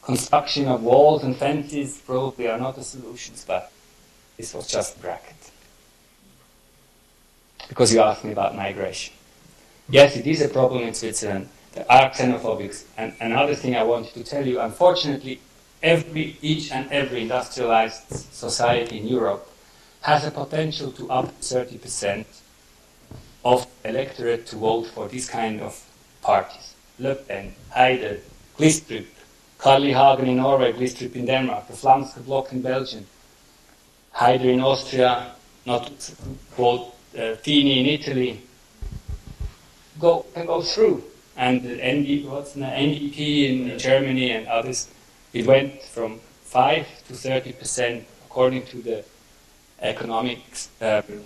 construction of walls and fences probably are not the solutions, but this was just a bracket. Because you asked me about migration. Yes, it is a problem in Switzerland. There are xenophobics. And another thing I wanted to tell you, unfortunately, each and every industrialized society in Europe has a potential to up to 30% of electorate to vote for this kind of parties. Le Pen, Haider, Glistrup, Karli Hagen in Norway, Glistrup in Denmark, the Flamske Bloc in Belgium, Haider in Austria, not to quote Fini in Italy, can go through. And the NDP in Germany and others, it went from 5 to 30%, according to the economics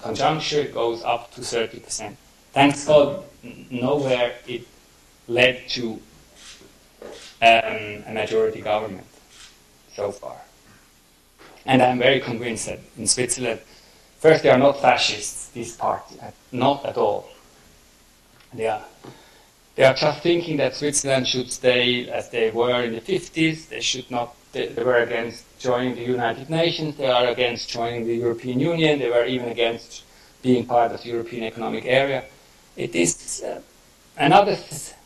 conjuncture, it goes up to 30%. Thanks God, nowhere it led to a majority government so far. And I'm very convinced that in Switzerland, first, they are not fascists, this party, not at all. They are just thinking that Switzerland should stay as they were in the 50s. They should not. They were against joining the United Nations. They are against joining the European Union. They were even against being part of the European Economic Area. It is another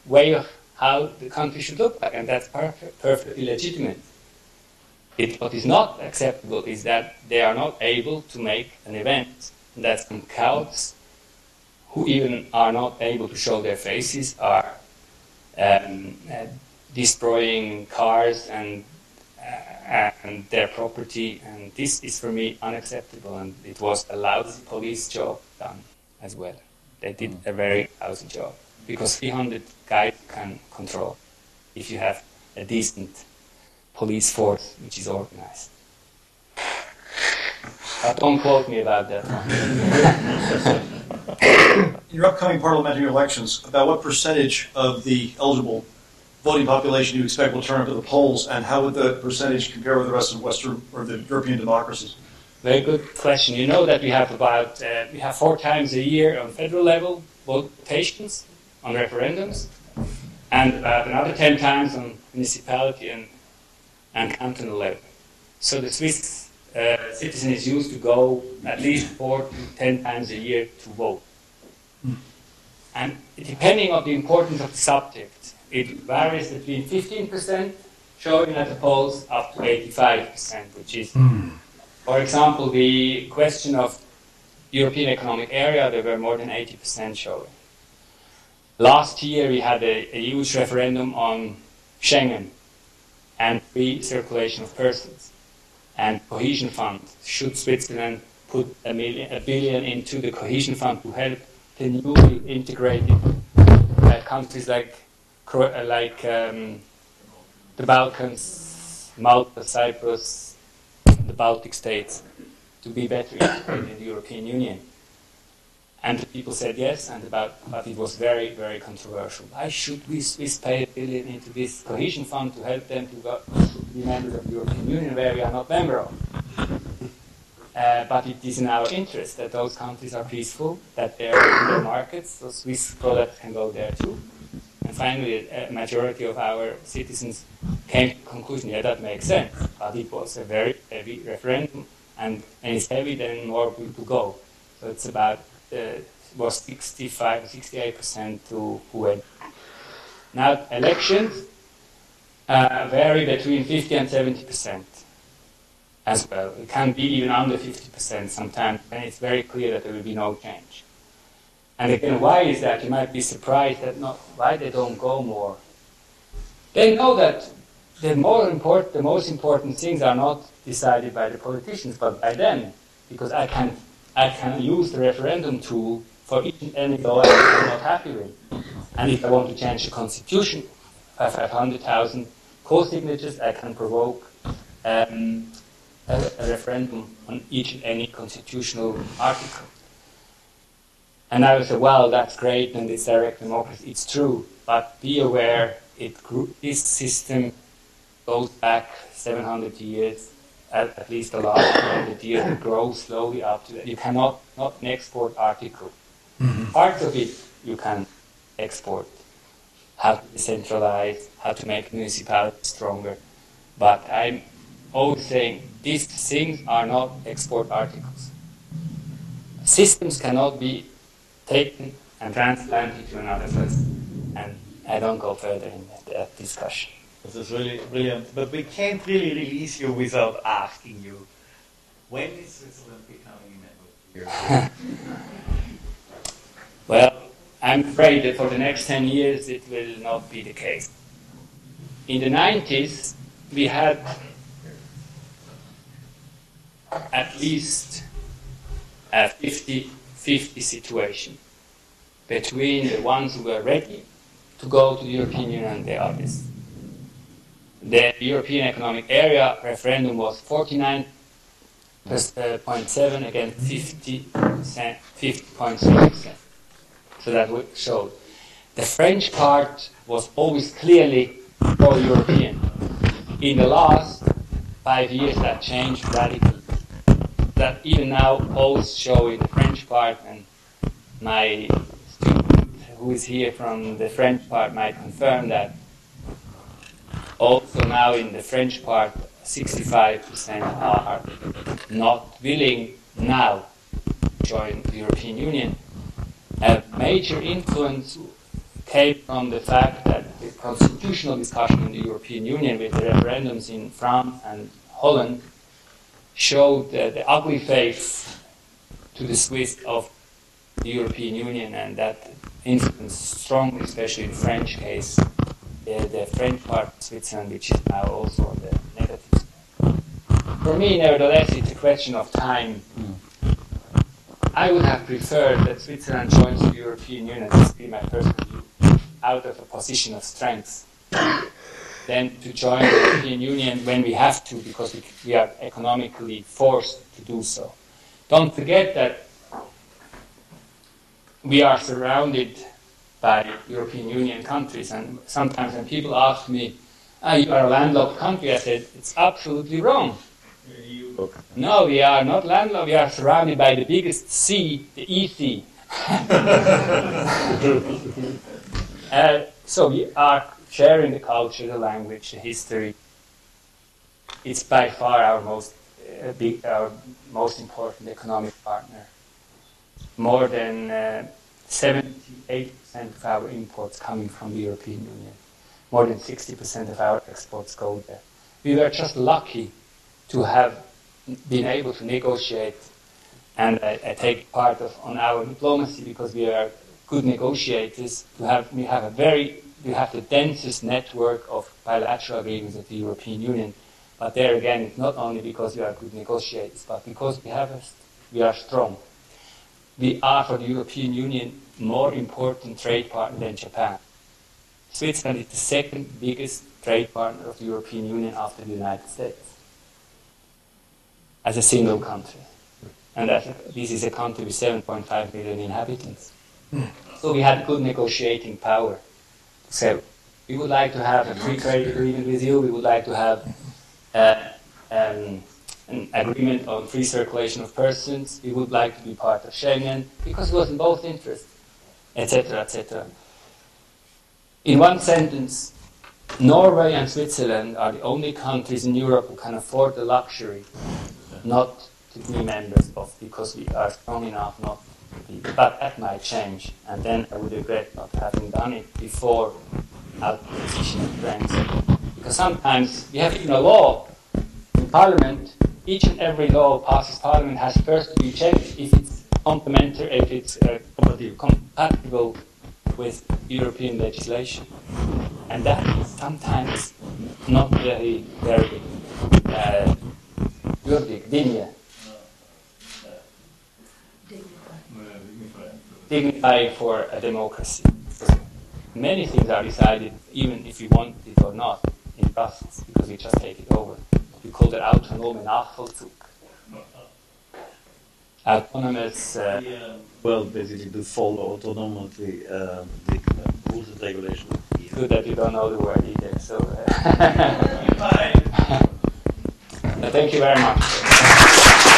way of how the country should look like, and that's perfectly legitimate. What is not acceptable is that they are not able to make an event, and that some cowards who even are not able to show their faces are destroying cars and their property, and this is for me unacceptable, and it was a lousy police job done as well. They did a very lousy job, because 300 guys can control if you have a decent police force which is organized. But don't quote me about that. In your upcoming parliamentary elections, about what percentage of the eligible voting population do you expect will turn up to the polls, and how would the percentage compare with the rest of Western or the European democracies? Very good question. You know that we have about 4 times a year on federal level votations on referendums, and about another 10 times on municipality and cantonal level. So the Swiss citizen is used to go at least 4 to 10 times a year to vote. And depending on the importance of the subject, it varies between 15% showing at the polls up to 85%, which is, for example, the question of European Economic Area, there were more than 80% showing. Last year we had a huge referendum on Schengen and free circulation of persons and cohesion fund. Should Switzerland put a billion into the cohesion fund to help the newly integrated countries like the Balkans, Malta, Cyprus, the Baltic states, to be better integrated in the European Union? And the people said yes, but it was very, very controversial. Why should we Swiss pay $1 billion into this cohesion fund to help them to be members of the European Union, where we are not member of? But it is in our interest that those countries are peaceful, that they are in their markets, so Swiss products can go there too. And finally, a majority of our citizens came to the conclusion, yeah, that makes sense. But it was a very heavy referendum, and it's heavy, then more people go. So it's about, was 65 or 68% who went. Now, elections, vary between 50 and 70% as well. It can be even under 50% sometimes, and it's very clear that there will be no change. And again, why is that? You might be surprised that why they don't go more. They know that the most important things are not decided by the politicians, but by them, because I can use the referendum tool for each and any law I'm not happy with. And if I want to change the constitution, I have 500,000 co-signatures, I can provoke a referendum on each and any constitutional article. And I would say, well, that's great, and it's direct democracy. It's true, but be aware, this system goes back 700 years, at least the last 100 years, it grows slowly up to that. You cannot not an export article. Parts of it you can export. How to decentralize, how to make municipalities stronger. But I'm always saying these things are not export articles. Systems cannot be taken and transplanted to another place. And I don't go further in that discussion. This is really brilliant. But we can't really release you without asking you, when is Switzerland becoming a member of the European Union? Well, I'm afraid that for the next 10 years it will not be the case. In the 90s, we had at least a 50-50 situation between the ones who were ready to go to the European Union and the others. The European Economic Area referendum was 49.7 against 50.3%. So that showed. The French part was always clearly pro-European. In the last 5 years, that changed radically. That even now polls show in the French part, and my student who is here from the French part might confirm that. Also now in the French part, 65% are not willing now to join the European Union. A major influence came from the fact that the constitutional discussion in the European Union with the referendums in France and Holland showed the ugly face to the Swiss of the European Union, and that influenced strongly, especially in the French case, the French part of Switzerland, which is now also on the negative side. For me, nevertheless, it's a question of time. I would have preferred that Switzerland joins the European Union, this would be my personal view, out of a position of strength, than to join the European Union when we have to, because we are economically forced to do so. Don't forget that we are surrounded by European Union countries, and sometimes when people ask me, you are a landlocked country, I said, it's absolutely wrong. No, we are not landlocked, we are surrounded by the biggest sea, the EC. So we are sharing the culture, the language, the history. It's by far our most important economic partner. More than 78% of our imports coming from the European Union. More than 60% of our exports go there. We were just lucky to have been able to negotiate, and I take part on our diplomacy because we are good negotiators. We have the densest network of bilateral agreements with the European Union. But there again, it's not only because we are good negotiators, but because we are strong. We are, for the European Union, more important trade partner than Japan. Switzerland is the second biggest trade partner of the European Union after the United States, as a single country. And this is a country with 7.5 million inhabitants. So we had good negotiating power. So we would like to have a free trade agreement with you, we would like to have an agreement on free circulation of persons, we would like to be part of Schengen, because it was in both interests, etc., etc. In one sentence, Norway and Switzerland are the only countries in Europe who can afford the luxury not to be members of, because we are strong enough not to be. But that might change, and then I would regret not having done it before our position of strength. Because sometimes you have even a law in Parliament. Each and every law passes Parliament has first to be checked if it's complementary, if it's compatible with European legislation. And that is sometimes not very dignifying for a democracy. Many things are decided, even if you want it or not, in Brussels, because we just take it over. We call it autonome Nachvollzug. Autonomous. Well, basically, to follow autonomously the rules and regulations. Good that you don't know the word either. So, thank you very much.